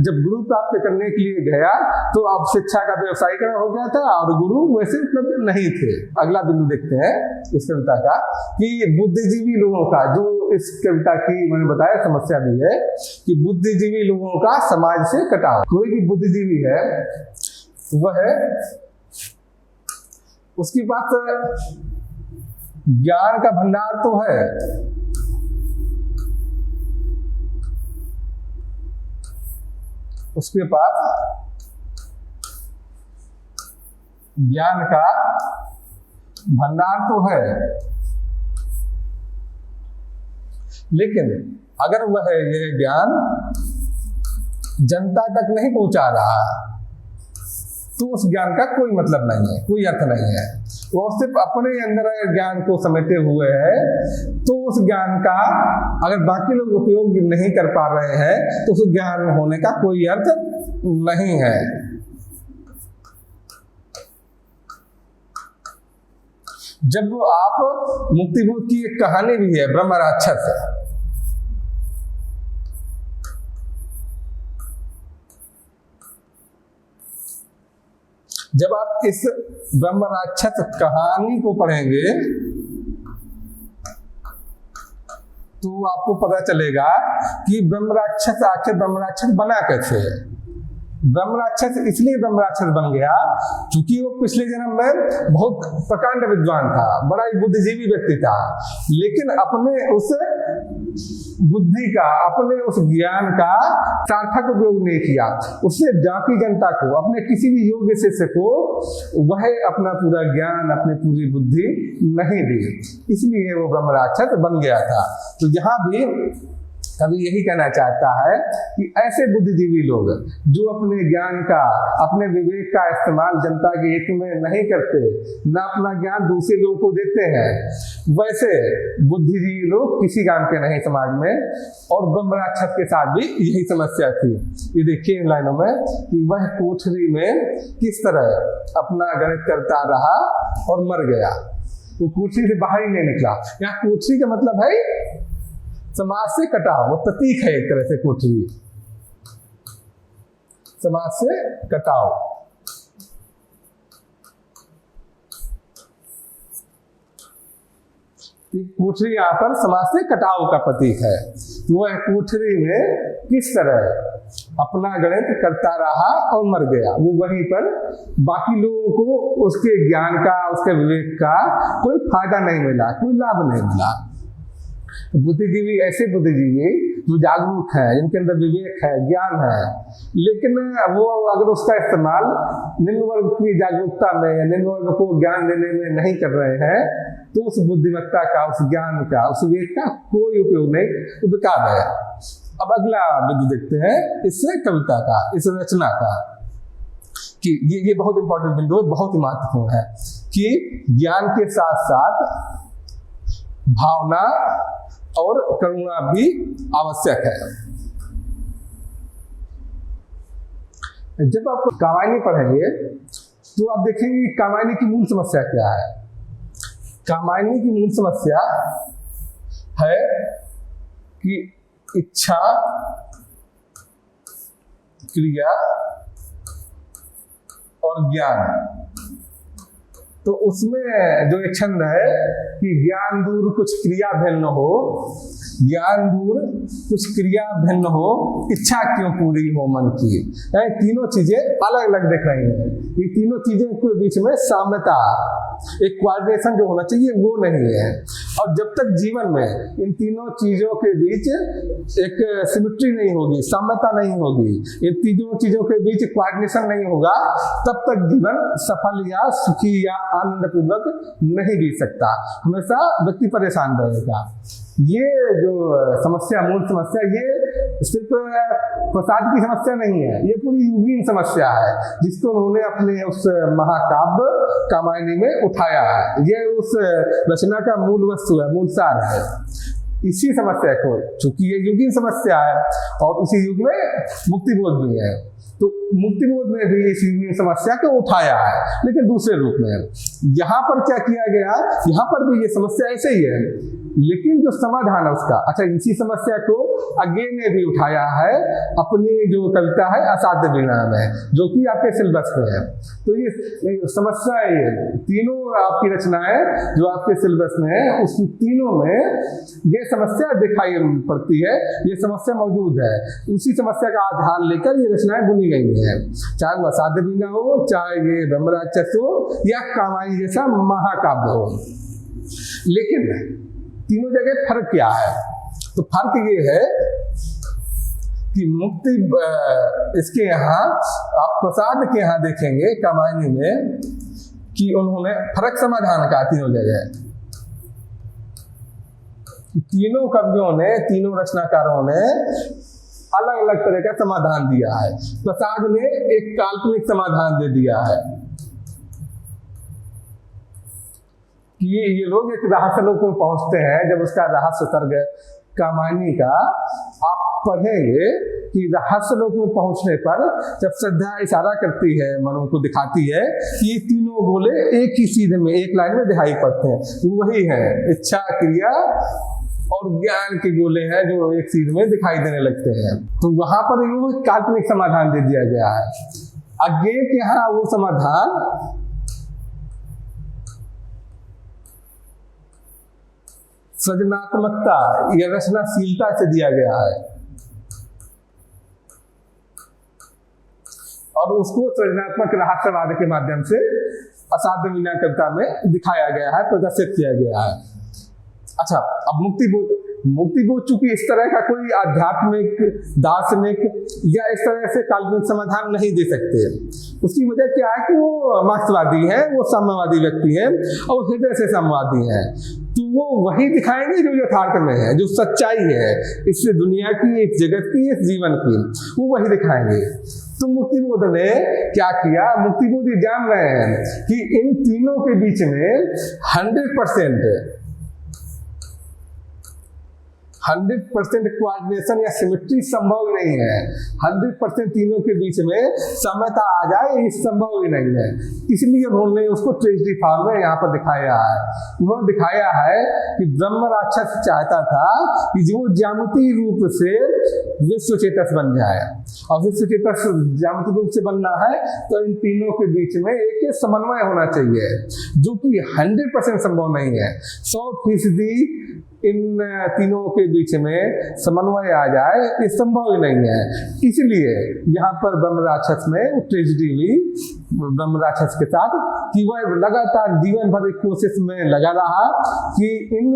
A: जब गुरु प्राप्त करने के लिए गया तो अब शिक्षा का व्यवसायीकरण हो गया था और गुरु वैसे उपलब्ध नहीं थे। अगला बिंदु देखते हैं इस कविता का, कि बुद्धिजीवी लोगों का, जो इस कविता की मैंने बताया समस्या भी है कि बुद्धिजीवी लोगों का समाज से कटाव। कोई भी बुद्धिजीवी है वह, उसकी बात ज्ञान का भंडार तो है, उसके पास ज्ञान का भंडार तो है, लेकिन अगर वह यह ज्ञान जनता तक नहीं पहुंचा रहा तो उस ज्ञान का कोई मतलब नहीं है, कोई अर्थ नहीं है। वो सिर्फ अपने अंदर ज्ञान को समेटे हुए है, तो उस ज्ञान का अगर बाकी लोग उपयोग नहीं कर पा रहे हैं तो उस ज्ञान होने का कोई अर्थ नहीं है। जब आप मुक्तिबोध की एक कहानी भी है, ब्रह्म राक्षस, जब आप इस ब्रह्म राक्षस कहानी को पढ़ेंगे तो आपको पता चलेगा कि ब्रह्म राक्षस आखिर ब्रह्म राक्षस बना कैसे है। ब्रह्म राक्षस इसलिए ब्रह्म राक्षस बन गया क्योंकि वो पिछले जन्म में बहुत प्रकांड विद्वान था, बड़ा ही बुद्धिजीवी व्यक्ति था, लेकिन अपने उस बुद्धि का, अपने उस ज्ञान का सार्थक उपयोग नहीं किया। उसने बाकी जनता को, अपने किसी भी योग्य शिष्य को वह अपना पूरा ज्ञान, अपनी पूरी बुद्धि नहीं दी, इसलिए वो ब्रह्म राक्षस बन गया था। तो यहाँ भी कवि यही कहना चाहता है कि ऐसे बुद्धिजीवी लोग जो अपने ज्ञान का, अपने विवेक का इस्तेमाल जनता के हित में नहीं करते, न अपना ज्ञान दूसरे लोगों को देते हैं, वैसे बुद्धिजीवी लोग किसी काम के नहीं समाज में। और ब्रह्म राक्षस के साथ भी यही समस्या थी। ये देखिए इन लाइनों में कि वह कोठरी में किस तरह अपना गणित करता रहा और मर गया। वो कोठरी से बाहर ही नहीं निकला। यहाँ कोठरी का मतलब है समाज से कटाव, वो प्रतीक है एक तरह से कोठरी, समाज से कटाव। कोठरी यहाँ पर समाज से कटाव का प्रतीक है। तो वह कोठरी में किस तरह अपना गणित करता रहा और मर गया। वो वहीं पर बाकी लोगों को उसके ज्ञान का, उसके विवेक का कोई फायदा नहीं मिला, कोई लाभ नहीं मिला। बुद्धिजीवी ऐसे बुद्धिजीवी जो जागरूक है, इनके अंदर विवेक है, ज्ञान है, लेकिन वो अगर उसका इस्तेमाल निम्न वर्ग की जागरूकता में या निम्न वर्ग को ज्ञान देने में नहीं कर रहे हैं तो उस बुद्धिमत्ता का, उस ज्ञान का, उस विवेक का कोई उपयोग नहीं, तो बेकार है। अब अगला बिंदु देखते हैं इस कविता का, इस रचना का, कि ये बहुत इंपॉर्टेंट बिंदु है, बहुत ही महत्वपूर्ण है कि ज्ञान के साथ साथ भावना और करुणा भी आवश्यक है। जब आप कहानी पढ़ेंगे तो आप देखेंगे कामायनी की मूल समस्या क्या है। कामायनी की मूल समस्या है कि इच्छा, क्रिया और ज्ञान। तो उसमें जो एक छंद है कि ज्ञान दूर कुछ क्रिया भिन्न हो, ज्ञान दूर कुछ क्रिया भिन्न हो, इच्छा क्यों पूरी हो मन की। तीनों चीजें अलग अलग दिख रही हैं। ये तीनों चीजें के बीच में साम्यता, एक कोऑर्डिनेशन जो होना चाहिए वो नहीं है। और जब तक जीवन में इन तीनों चीजों के बीच एक सिमेट्री नहीं होगी, साम्यता नहीं होगी, इन तीनों चीजों के बीच कोऑर्डिनेशन नहीं होगा, तब तक जीवन सफल या सुखी या आनंद पूर्वक नहीं बीत सकता। हमेशा व्यक्ति परेशान रहेगा। ये जो समस्या, मूल समस्या, ये सिर्फ प्रसाद की समस्या नहीं है, ये पूरी युगीन समस्या है जिसको उन्होंने अपने उस महाकाव्य कामायनी में उठाया है। ये उस रचना का मूल वस्तु है, मूल सार है। इसी समस्या को, चूंकि ये युगीन समस्या है और उसी युग में मुक्तिबोध भी है, तो मुक्तिबोध ने भी इस युगीन समस्या को उठाया है, लेकिन दूसरे रूप में। यहाँ पर क्या किया गया, यहाँ पर भी ये समस्या ऐसे ही है, लेकिन जो समाधान है उसका, अच्छा, इसी समस्या को अगे ने भी उठाया है अपनी जो कविता है असाध्य वीणा में, जो कि आपके सिलेबस में है। तो ये समस्या है, तीनों आपकी रचनाएं जो आपके सिलेबस में है, उस तीनों में ये समस्या दिखाई पड़ती है, ये समस्या मौजूद है। उसी समस्या का आधार लेकर ये रचनाएं बुनी गई हैं, चाहे वो असाध्य वीणा हो, चाहे ये ब्रह्मराक्षस हो या कामायनी जैसा महाकाव्य हो। लेकिन तीनों जगह फर्क क्या है? तो फर्क ये है कि मुक्ति, इसके यहाँ आप प्रसाद के यहाँ देखेंगे कामायनी में कि उन्होंने फर्क समाधान का तीनों जगह, तीनों कवियों ने, तीनों रचनाकारों ने अलग अलग तरह का समाधान दिया है। प्रसाद ने एक काल्पनिक समाधान दे दिया है कि ये लोग एक रहस्य लोक में पहुंचते हैं। जब उसका रहस्य सर्ग कामायनी का आप पढ़ेंगे कि रहस्य लोक में पहुंचने पर जब श्रद्धा इशारा करती है, मनु को दिखाती है कि ये तीनों गोले एक ही सीध में, एक लाइन में दिखाई पड़ते हैं, वही है इच्छा, क्रिया और ज्ञान के गोले हैं जो एक सीध में दिखाई देने लगते हैं। तो वहां पर इनको काल्पनिक समाधान दे दिया गया है। आगे के यहाँ वो समाधान सृजनात्मकता या रचनाशीलता से दिया गया है और उसको सृजनात्मक रहस्यवाद के माध्यम से असाध्य वीणा कविता में दिखाया गया है, प्रदर्शित किया गया है। अच्छा, अब मुक्तिबोध चूंकि इस तरह का कोई आध्यात्मिक, दार्शनिक या इस तरह से काल्पनिक समाधान नहीं दे सकते। उसकी वजह क्या है कि वो मार्क्सवादी हैं, वो साम्यवादी व्यक्ति हैं और हृदय से साम्यवादी हैं। तो वो वही दिखाएंगे जो यथार्थ में है, जो सच्चाई है इस दुनिया की, इस जगत की, इस जीवन की, वो वही दिखाएंगे। तो मुक्तिबोध ने क्या किया? मुक्तिबोध ये जान रहे हैं कि इन तीनों के बीच में 100% कोऑर्डिनेशन या सिमेट्री संभव नहीं है। 100% तीनों के बीच में समता आ जाए, ये संभव ही नहीं है। इसलिए उन्होंने उसको ट्रेजेडी फॉर्म में यहाँ पर दिखाया है। उन्होंने दिखाया है कि ब्रह्म राक्षस चाहता था कि जो ज्यामितीय रूप से विश्व चेतस बन जाए, और विश्व चेतस ज्यामितीय रूप से बनना है तो इन तीनों के बीच में एक समन्वय होना चाहिए, जो कि 100% संभव नहीं है। 100% इन तीनों के बीच में समन्वय आ जाए, ये संभव ही नहीं है। इसलिए यहाँ पर ब्रह्मराक्षस में ट्रेजेडी हुई ब्रह्मराक्षस के साथ कि वह लगातार जीवन भर एक कोशिश में लगा रहा कि इन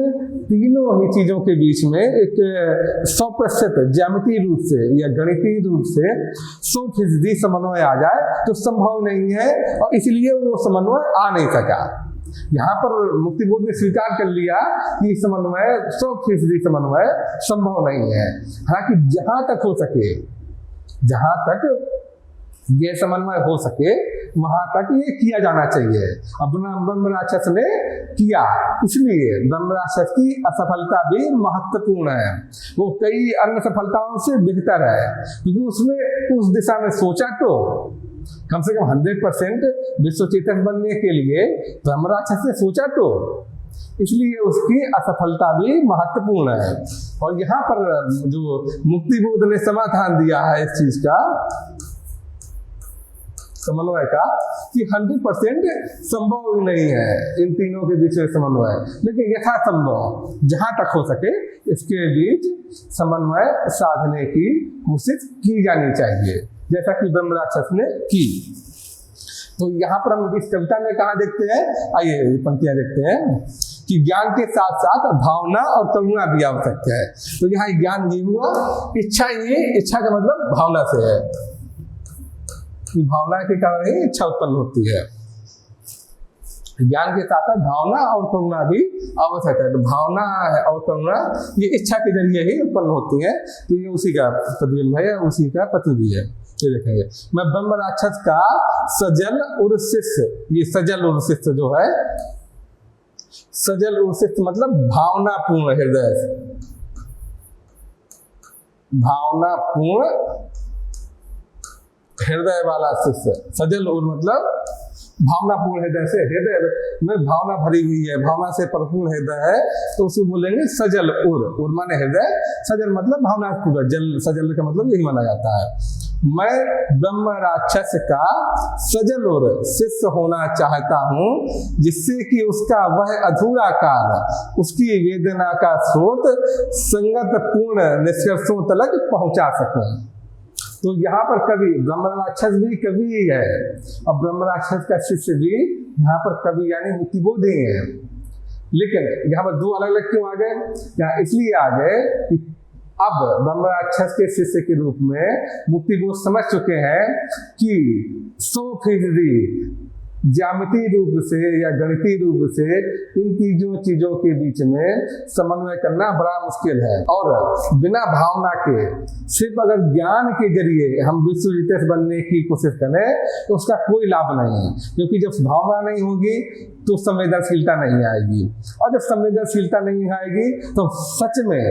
A: तीनों ही चीजों के बीच में एक 100% ज्यामितीय रूप से या गणितीय रूप से 100% समन्वय आ जाए, तो संभव नहीं है और इसलिए वो समन्वय आ नहीं सका। यहाँ पर मुक्तिबोध ने स्वीकार कर लिया कि समन्वय 100% समन्वय संभव नहीं है। हालांकि जहां तक हो सके, जहां तक ये समन्वय हो सके, वहां तक ये किया जाना चाहिए। अब ब्रह्मराक्षस ने किया, इसलिए ब्रह्मराक्षस की असफलता भी महत्वपूर्ण है। वो कई अन्य सफलताओं से बेहतर है क्योंकि उसने उस दिशा में सोचा तो कम से कम 100% विश्व चेतक बनने के लिए ब्रह्मराक्षस ने सोचा, तो इसलिए उसकी असफलता भी महत्वपूर्ण है। और यहाँ पर जो मुक्तिबोध ने समाधान दिया है इस चीज का, समन्वय का, कि 100% संभव नहीं है इन तीनों के बीच में समन्वय, लेकिन यथासंभव जहां तक हो सके इसके बीच समन्वय साधने की कोशिश की जानी चाहिए, जैसा कि ब्रह्मराक्षस ने की। तो यहाँ पर हम इस कविता में कहा देखते हैं, आइए पंक्तियां देखते हैं कि ज्ञान के साथ साथ भावना और करुणा भी आवश्यक है। तो यहाँ ज्ञान ये हुआ, इच्छा, ये इच्छा का मतलब भावना से है, कि भावना के कारण ही इच्छा उत्पन्न होती है। ज्ञान के साथ साथ भावना और करुणा भी आवश्यक है। तो भावना और करुणा ये इच्छा के जरिए ही उत्पन्न होती है। तो ये उसी का प्रतिबिंब है, उसी का प्रतिबिंब है। ये देखेंगे, मैं ब्रह्म राक्षस का सजल और शिष्य, ये सजल और शिष्य जो है, सजल और शिष्य मतलब भावनापूर्ण हृदय, भावनापूर्ण हृदय वाला शिष्य। सजल और मतलब भावनापूर्ण हृदय से, हृदय में भावना भरी हुई है, भावना से परिपूर्ण हृदय है, तो उसको बोलेंगे सजल और माने हृदय, सजल मतलब भावना पूर्ण, जल सजल का मतलब यही माना जाता है। मैं ब्रह्म राक्षस का सजल और शिष्य होना चाहता हूँ, जिससे कि उसका वह अधूरा कार्य, उसकी वेदना का स्रोत संगत पूर्ण निष्कर्षों तक पहुंचा सकूं। तो यहाँ पर कवि, ब्रह्म राक्षस भी कवि ही है और ब्रह्म राक्षस का शिष्य भी यहाँ पर कवि यानी मुक्तिबोध ही है। लेकिन यहाँ पर दो अलग अलग क्यों आ गए? यहाँ इसलिए आ गए कि अब ब्रह्म राक्षस के शिष्य के रूप में मुक्तिबोध समझ चुके हैं कि 100% ज्यामितीय रूप से या गणितीय रूप से इन चीजों के बीच में समन्वय करना बड़ा मुश्किल है। और बिना भावना के, सिर्फ अगर ज्ञान के जरिए हम विश्व चेतक बनने की कोशिश करें तो उसका कोई लाभ नहीं है, क्योंकि जब भावना नहीं होगी तो संवेदनशीलता नहीं आएगी, और जब संवेदनशीलता नहीं आएगी तो सच में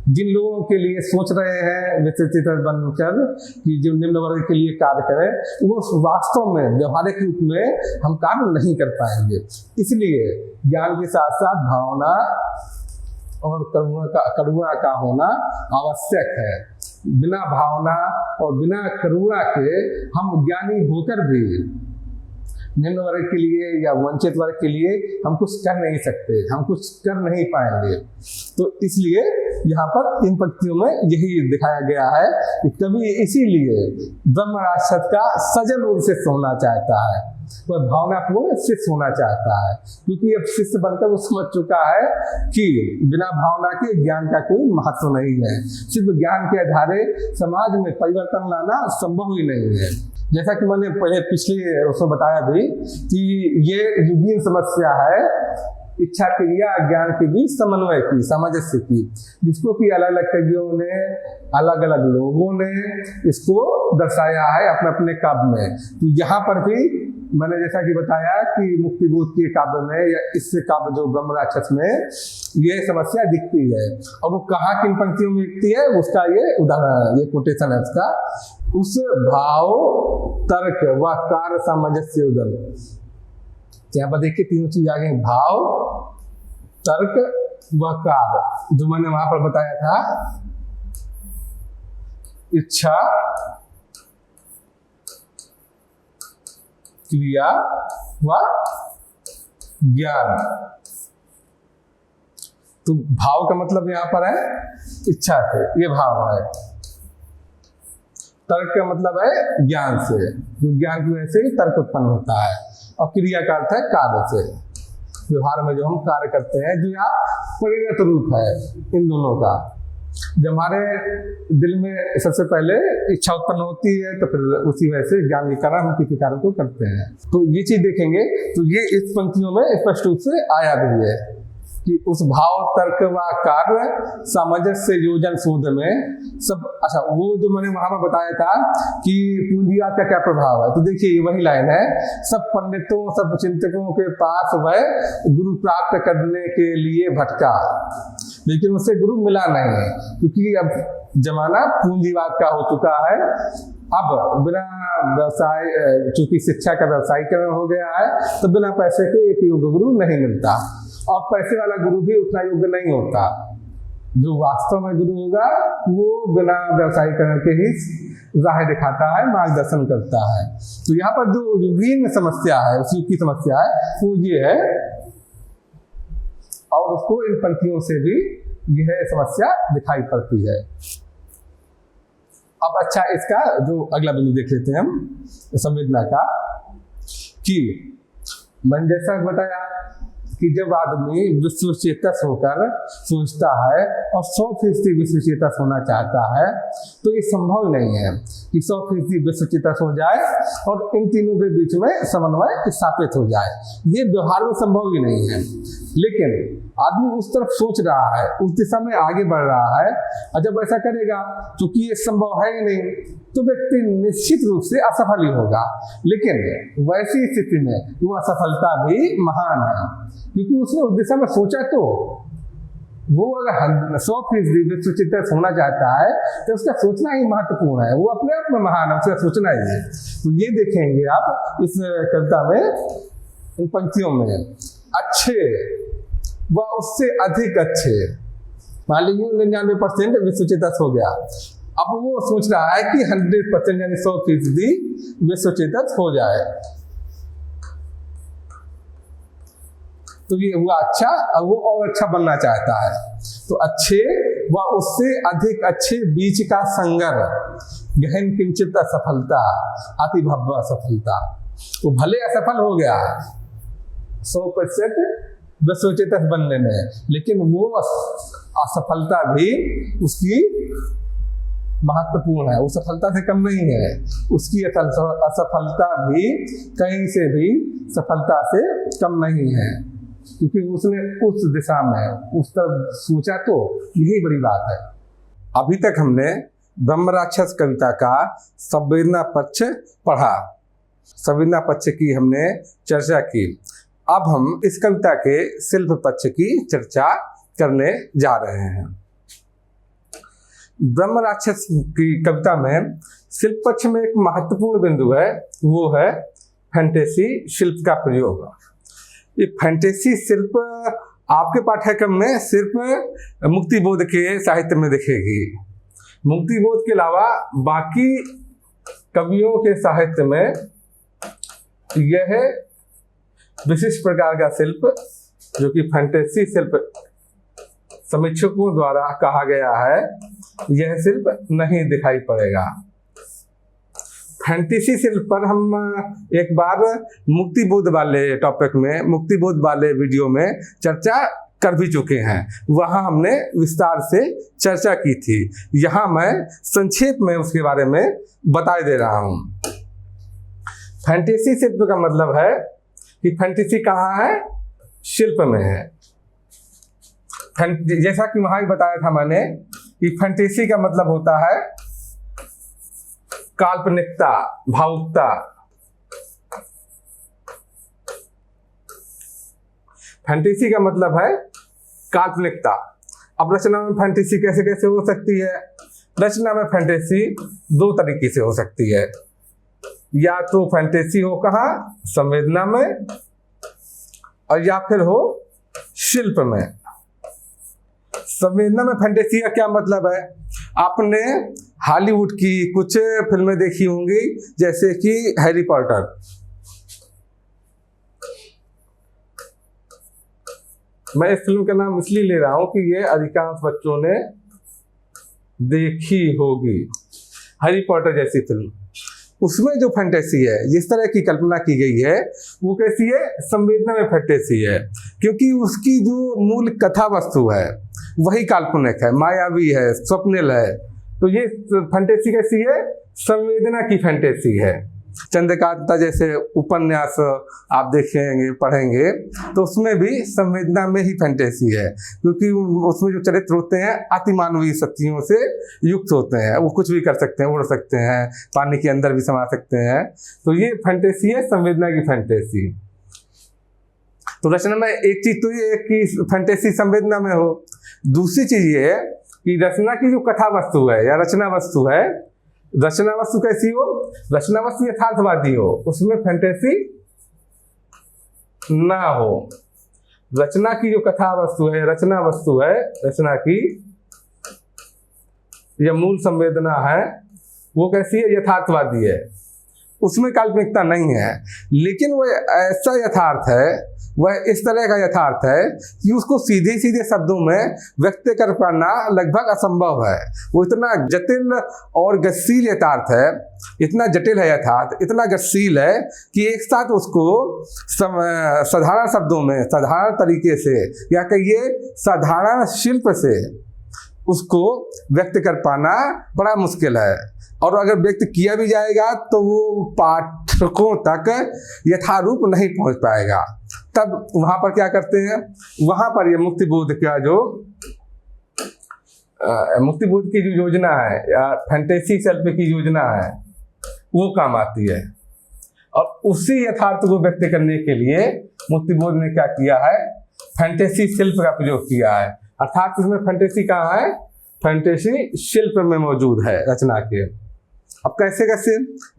A: जिन लोगों के लिए सोच रहे हैं विश्व चेतक बनकर कि जो निम्न वर्ग के लिए कार्य करें, वो वास्तव में व्यवहारिक रूप में हम कार्य नहीं कर पाएंगे। इसलिए ज्ञान के साथ साथ भावना और करुणा का होना आवश्यक है। बिना भावना और बिना करुणा के हम ज्ञानी होकर भी निम्न वर्ग के लिए या वंचित वर्ग के लिए हम कुछ कर नहीं सकते, हम कुछ कर नहीं पाएंगे। तो इसलिए यहाँ पर इन पंक्तियों में यही दिखाया गया है कि कवि इसीलिए ब्रह्म राक्षस का सजल रूप से होना चाहता है, वह भावनापूर्ण शिष्य होना चाहता है, क्योंकि अब शिष्य बनकर वो समझ चुका है कि बिना भावना के ज्ञान का कोई महत्व नहीं है। सिर्फ ज्ञान के आधारे समाज में परिवर्तन लाना संभव ही नहीं है। जैसा कि मैंने पहले पिछले उसमें बताया भी कि ये युगीन समस्या है, इच्छा क्रिया ज्ञान के बीच समन्वय की, सामंजस्य की, जिसको कि अलग अलग कवियों ने, अलग अलग लोगों ने इसको दर्शाया है अपने अपने काव्य में। तो यहाँ पर भी मैंने जैसा कि बताया कि मुक्तिबोध के काव्य में या इस काव्य जो ब्रह्म राक्षस में ये समस्या दिखती है, और वो कहाँ किन पंक्तियों में दिखती है उसका ये उदाहरण, ये कोटेशन है उसका। उस भाव तर्क व कार्य सामंजस्य उदल, यहाँ पर देखिए तीनों चीज आ गई, भाव तर्क व कार्य, जो मैंने वहां पर बताया था, इच्छा क्रिया व ज्ञान। तो भाव का मतलब यहां पर है इच्छा से, ये भाव है। तर्क का मतलब है ज्ञान से, जो ज्ञान की वजह से तर्क उत्पन्न होता है, और क्रिया का अर्थ है कार्य से, व्यवहार में जो हम कार्य करते हैं, जो यहाँ परिणत रूप है इन दोनों का। जब हमारे दिल में सबसे पहले इच्छा उत्पन्न होती है तो फिर उसी वजह से ज्ञान के कारण हम किसी कार्य को करते हैं। तो ये चीज देखेंगे तो ये इस पंक्तियों में स्पष्ट रूप से आया भी है कि उस भाव तर्क व कार्य सामंजस्य योजन शोध में सब। अच्छा, वो जो मैंने वहां पर बताया था कि पूंजीवाद का क्या प्रभाव है, तो देखिए वही लाइन है, सब पंडितों सब चिंतकों के पास वह गुरु प्राप्त करने के लिए भटका, लेकिन उससे गुरु मिला नहीं, क्योंकि अब जमाना पूंजीवाद का हो चुका है। अब बिना व्यवसाय, चूंकि शिक्षा का व्यवसायीकरण हो गया है, तो बिना पैसे के एक योग्य गुरु नहीं मिलता, और पैसे वाला गुरु भी उतना योग्य नहीं होता। जो वास्तव में गुरु होगा वो बिना व्यवसायीकरण के ही राह दिखाता है, मार्गदर्शन करता है। तो यहाँ पर जो युगीन समस्या है, उस युग की समस्या है वो ये है, और उसको इन पंक्तियों से भी यह समस्या दिखाई पड़ती है। अब अच्छा, इसका जो अगला बिंदु देख लेते हैं हम संवेदना का, कि मैंने जैसा बताया कि जब आदमी विश्वचेतस होकर सोचता है और 100% विश्वचेतस होना चाहता है, तो ये संभव नहीं है कि 100% विश्वचेतस हो जाए और इन तीनों के बीच में समन्वय स्थापित हो जाए। ये व्यवहार में संभव ही नहीं है। लेकिन आदमी उस तरफ सोच रहा है, उस दिशा में आगे बढ़ रहा है, और जब ऐसा करेगा, क्योंकि ये संभव है ही नहीं, तो व्यक्ति निश्चित रूप से असफल ही होगा। लेकिन वैसी स्थिति में वो असफलता भी महान है, क्योंकि उसने उस दिशा में सोचा। तो वो अगर 100% विश्वचेतस होना चाहता है तो उसका सोचना ही महत्वपूर्ण है, वो अपने आप में महान है, उसका सोचना ही है। तो ये देखेंगे आप इस कविता में, इन पंक्तियों में, अच्छे व उससे अधिक अच्छे, मान लीजिए 99% विश्वचेतस हो गया, अब वो सोच रहा है कि 100% यानी 100% विश्वचेतस हो जाए। तो ये हुआ अच्छा, अब वो और अच्छा बनना चाहता है। तो अच्छे व उससे अधिक अच्छे बीच का संगर, गहन किंचित असफलता, अति भव्य असफलता। वो भले असफल हो गया 100% विश्वचेतस बनने में, लेकिन वो असफलता भी उसकी महत्वपूर्ण है, वो सफलता से कम नहीं है। उसकी असफलता भी कहीं से भी सफलता से कम नहीं है, क्योंकि उसने उस दिशा में उस तरफ सोचा। तो यही बड़ी बात है। अभी तक हमने ब्रह्मराक्षस कविता का संवेदना पक्ष पढ़ा, संवेदना पक्ष की हमने चर्चा की। अब हम इस कविता के शिल्प पक्ष की चर्चा करने जा रहे हैं। ब्रह्मराक्षस की कविता में शिल्प पक्ष में एक महत्वपूर्ण बिंदु है, वो है फैंटेसी शिल्प का प्रयोग। ये फैंटेसी शिल्प आपके पाठ्यक्रम में सिर्फ मुक्तिबोध के साहित्य में दिखेगी। मुक्तिबोध के अलावा बाकी कवियों के साहित्य में यह विशिष्ट प्रकार का शिल्प, जो कि फैंटेसी शिल्प समीक्षकों द्वारा कहा गया है, यह शिल्प नहीं दिखाई पड़ेगा। फैंटेसी शिल्प पर हम एक बार मुक्तिबोध वाले टॉपिक में, मुक्तिबोध वाले वीडियो में चर्चा कर भी चुके हैं, वहां हमने विस्तार से चर्चा की थी। यहां मैं संक्षेप में उसके बारे में बता दे रहा हूं। फैंटेसी शिल्प का मतलब है कि फैंटेसी कहाँ है, शिल्प में है। जैसा कि वहां बताया था मैंने कि फैंटेसी का मतलब होता है काल्पनिकता, भावुकता। फैंटेसी का मतलब है काल्पनिकता। अब रचना में फैंटेसी कैसे कैसे हो सकती है? रचना में फैंटेसी दो तरीके से हो सकती है, या तो फैंटेसी हो कहाँ, संवेदना में, और या फिर हो शिल्प में। संवेदना में फैंटेसी का क्या मतलब है? आपने हॉलीवुड की कुछ फिल्में देखी होंगी, जैसे कि हैरी पॉटर। मैं इस फिल्म का नाम इसलिए ले रहा हूं कि ये अधिकांश बच्चों ने देखी होगी, हैरी पॉटर जैसी फिल्म। उसमें जो फैंटेसी है, जिस तरह की कल्पना की गई है, वो कैसी है? संवेदना में फैंटेसी है, क्योंकि उसकी जो मूल कथा वस्तु है वही काल्पनिक है, मायावी है, स्वप्निल है। तो ये फैंटेसी कैसी है? संवेदना की फैंटेसी है। चंद्रकांता जैसे उपन्यास आप देखेंगे, पढ़ेंगे, तो उसमें भी संवेदना में ही फैंटेसी है, क्योंकि उसमें जो चरित्र होते हैं अतिमानवीय शक्तियों से युक्त होते हैं। वो कुछ भी कर सकते हैं, उड़ सकते हैं, पानी के अंदर भी समा सकते हैं। तो ये फैंटेसी है, संवेदना की फैंटेसी। तो रचना में एक चीज तो ये है कि फैंटेसी संवेदना में हो, दूसरी चीज ये है कि रचना की जो कथा वस्तु है या रचना वस्तु है, रचना वस्तु कैसी हो? रचना वस्तु यथार्थवादी हो, उसमें फैंटेसी ना हो। रचना की जो कथा वस्तु है, रचना वस्तु है, रचना की या मूल संवेदना है, वो कैसी है? यथार्थवादी है, उसमें काल्पनिकता नहीं है। लेकिन वह ऐसा यथार्थ है, वह इस तरह का यथार्थ है कि उसको सीधे सीधे शब्दों में व्यक्त कर पाना लगभग असंभव है। वो इतना जटिल और गतिशील यथार्थ है, इतना जटिल है यथार्थ, इतना गतिशील है कि एक साथ उसको साधारण शब्दों में, साधारण तरीके से, या कहिए साधारण शिल्प से उसको व्यक्त कर पाना बड़ा मुश्किल है। और अगर व्यक्त किया भी जाएगा तो वो पाठकों तक यथारूप नहीं पहुंच पाएगा। तब वहां पर क्या करते हैं? वहां पर ये मुक्तिबोध का जो मुक्तिबोध की जो योजना है या फैंटेसी सेल्फ की योजना है, वो काम आती है। और उसी यथार्थ को व्यक्त करने के लिए मुक्तिबोध ने क्या किया है? फैंटेसी शिल्प का प्रयोग किया है। अर्थात इसमें फैंटेसी कहाँ है? फैंटेसी शिल्प में मौजूद है रचना के। अब कैसे कैसे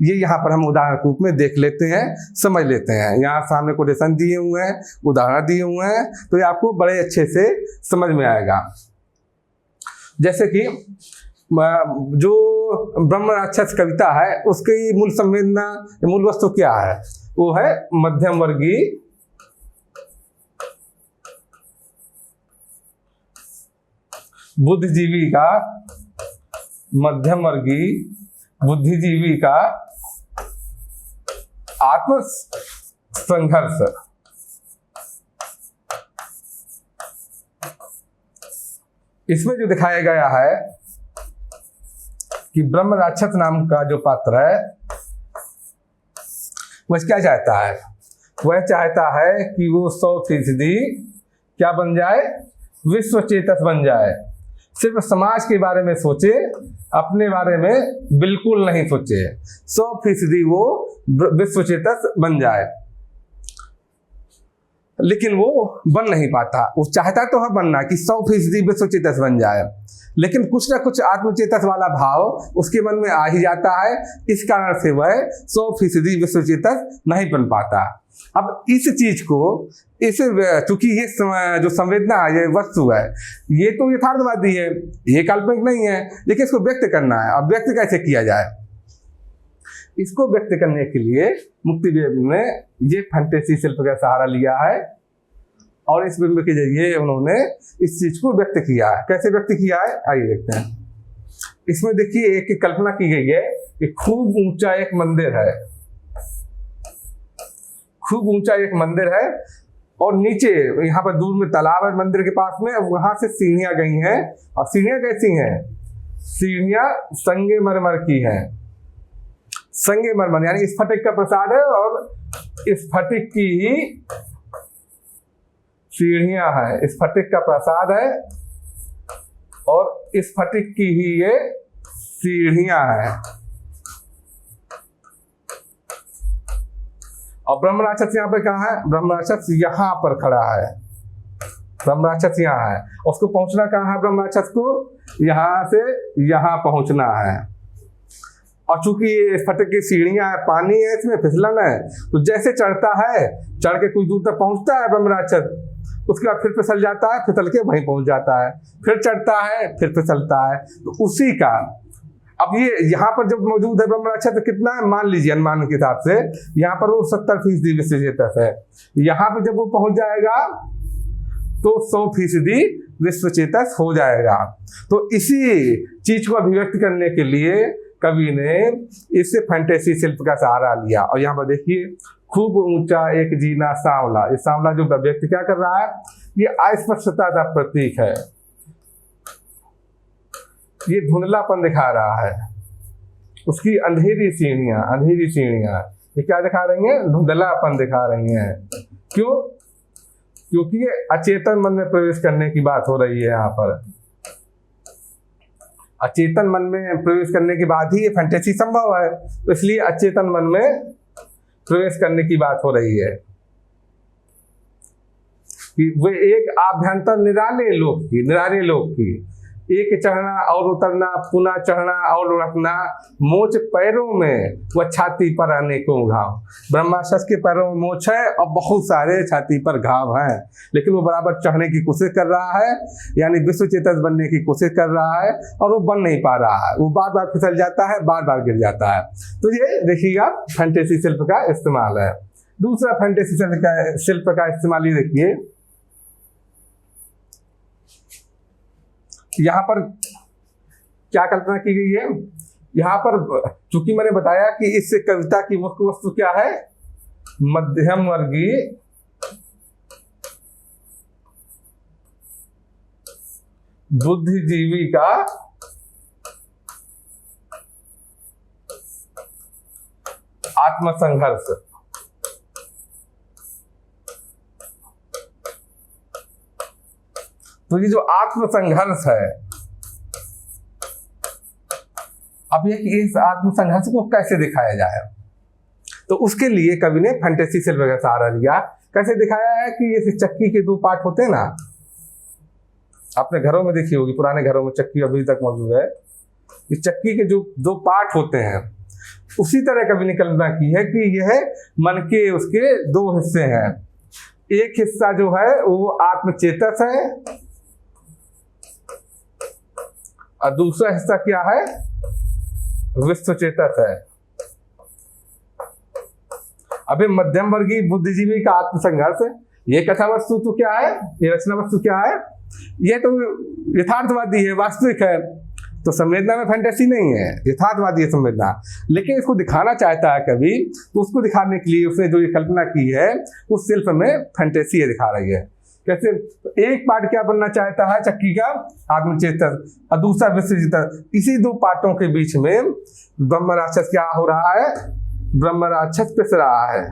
A: ये यहाँ पर हम उदाहरण के रूप में देख लेते हैं, समझ लेते हैं। यहाँ सामने कोटेशन दिए हुए हैं, उदाहरण दिए हुए हैं, तो ये आपको बड़े अच्छे से समझ में आएगा। जैसे कि जो ब्रह्म राक्षस कविता है, उसकी मूल संवेदना, मूल वस्तु क्या है? वो है मध्यम वर्गीय बुद्धिजीवी का, मध्यम वर्गीय बुद्धिजीवी का आत्म संघर्ष। इसमें जो दिखाया गया है कि ब्रह्म राक्षस नाम का जो पात्र है, वह क्या चाहता है? वह चाहता है कि वो 100% क्या बन जाए? विश्व चेतस बन जाए। सिर्फ समाज के बारे में सोचे, अपने बारे में बिल्कुल नहीं सोचे। 100% वो विश्व चेतस बन जाए, लेकिन वो बन नहीं पाता। वो चाहता तो है बनना कि 100% विश्व चेतस बन जाए, लेकिन कुछ ना कुछ आत्मचेतस वाला भाव उसके मन में आ ही जाता है। इस कारण से वह 100% विश्व चेतस नहीं बन पाता। अब इस चीज को, इस चूंकि ये जो संवेदना है, ये वस्तु है, ये तो यथार्थवादी है, ये काल्पनिक नहीं है, लेकिन इसको व्यक्त करना है। अब व्यक्त कैसे किया जाए? इसको व्यक्त करने के लिए मुक्तिबोध ने ये फैंटेसी शिल्प का सहारा लिया है, और इस बिंब के जरिए उन्होंने इस चीज को व्यक्त किया है। कैसे व्यक्त किया है, आइए देखते हैं। इसमें देखिए एक कल्पना की गई है कि खूब ऊंचा एक मंदिर है, खूब ऊंचा एक मंदिर है, और नीचे यहाँ पर दूर में तालाब है मंदिर के पास में, वहां से सीढ़ियां गई हैं। और सीढ़ियां कैसी हैं? सीढ़ियां संगमरमर की हैं। संगमरमर यानी स्फटिक का प्रसाद है, और स्फटिक की ही सीढ़ियां हैं। स्फटिक का प्रसाद है और स्फटिक की ही ये सीढ़ियां हैं। और ब्रह्म राक्षस यहाँ पे कहाँ है? ब्रह्म राक्षस यहाँ पर खड़ा है। ब्रह्म राक्षस यहाँ है, उसको पहुंचना कहाँ है? ब्रह्म राक्षस को यहाँ से यहाँ पहुंचना है। और चूंकि ये स्फटिक की सीढ़ियां है, पानी है, इसमें फिसलन है, तो जैसे चढ़ता है, चढ़ के कुछ दूर तक पहुंचता है ब्रह्म राक्षस, उसके बाद फिर फिसल जाता है, फिसल के वहीं पहुंच जाता है, फिर चढ़ता है, फिर फिसलता है। तो उसी का अब ये यहाँ पर जब मौजूद है ब्रह्म राक्षस, तो कितना है? मान लीजिए अनुमान के हिसाब से यहाँ पर वो 70% विश्व चेतस है। यहाँ पर जब वो पहुंच जाएगा तो 100% विश्व चेतस हो जाएगा। तो इसी चीज को अभिव्यक्त करने के लिए कवि ने इस फैंटेसी शिल्प का सहारा लिया। और यहाँ पर देखिए, खूब ऊंचा एक जीना सांवला। ये सांवला जो व्यक्ति क्या कर रहा है? ये अस्पष्टता का प्रतीक है, ये धुंधलापन दिखा रहा है। उसकी अंधेरी सीढ़ियां ये क्या दिखा रही हैं? धुंधलापन दिखा रही हैं। क्यों? क्योंकि ये अचेतन मन में प्रवेश करने की बात हो रही है। यहाँ पर अचेतन मन में प्रवेश करने के बाद ही ये फैंटेसी संभव है, तो इसलिए अचेतन मन में प्रवेश करने की बात हो रही है कि वे एक आभ्यंतर निराले लोक की एक चढ़ना और उतरना, पुनः चढ़ना और लुढ़कना, मोच पैरों में व छाती पर अनेकों घाव। ब्रह्माशस के पैरों में मोच है और बहुत सारे छाती पर घाव हैं, लेकिन वो बराबर चढ़ने की कोशिश कर रहा है, यानी विश्व चेतस बनने की कोशिश कर रहा है और वो बन नहीं पा रहा है। वो बार बार फिसल जाता है, बार बार गिर जाता है। तो ये देखिएगा फैंटेसी शिल्प का इस्तेमाल है। दूसरा फैंटेसी शिल्प का इस्तेमाल ये देखिए, यहाँ पर क्या कल्पना की गई है। यहाँ पर चूंकि मैंने बताया कि इस कविता की मुख्य वस्तु क्या है, मध्यम वर्गीय बुद्धिजीवी का आत्मसंघर्ष। तो ये जो आत्मसंघर्ष है, अब ये कि इस आत्मसंघर्ष को कैसे दिखाया जाए, तो उसके लिए कवि ने फैंटेसी शिल्प का सहारा लिया। कैसे दिखाया है कि ये चक्की के दो पार्ट होते हैं ना, अपने घरों में देखी होगी, पुराने घरों में चक्की अभी तक मौजूद है। इस चक्की के जो दो पार्ट होते हैं, उसी तरह कवि ने कल्पना की है कि यह मन के उसके दो हिस्से हैं। एक हिस्सा जो है वो आत्मचेतस है और दूसरा हिस्सा क्या है, विश्व चेतस है। अभी मध्यम वर्गीय बुद्धिजीवी का आत्मसंघर्ष, ये कथा वस्तु तो क्या है, ये रचना वस्तु क्या है, ये तो यथार्थवादी है, वास्तविक है। तो संवेदना में फैंटेसी नहीं है, यथार्थवादी है संवेदना। लेकिन इसको दिखाना चाहता है कवि, तो उसको दिखाने के लिए उसने जो ये कल्पना की है उस शिल्प में फैंटेसी दिखा रही है। कैसे, एक पार्ट क्या बनना चाहता है चक्की का, आत्मचेतन, और दूसरा विश्व चेतन। इसी दो पार्टों के बीच में ब्रह्म राक्षस क्या हो रहा है, ब्रह्म राक्षस पिस रहा है।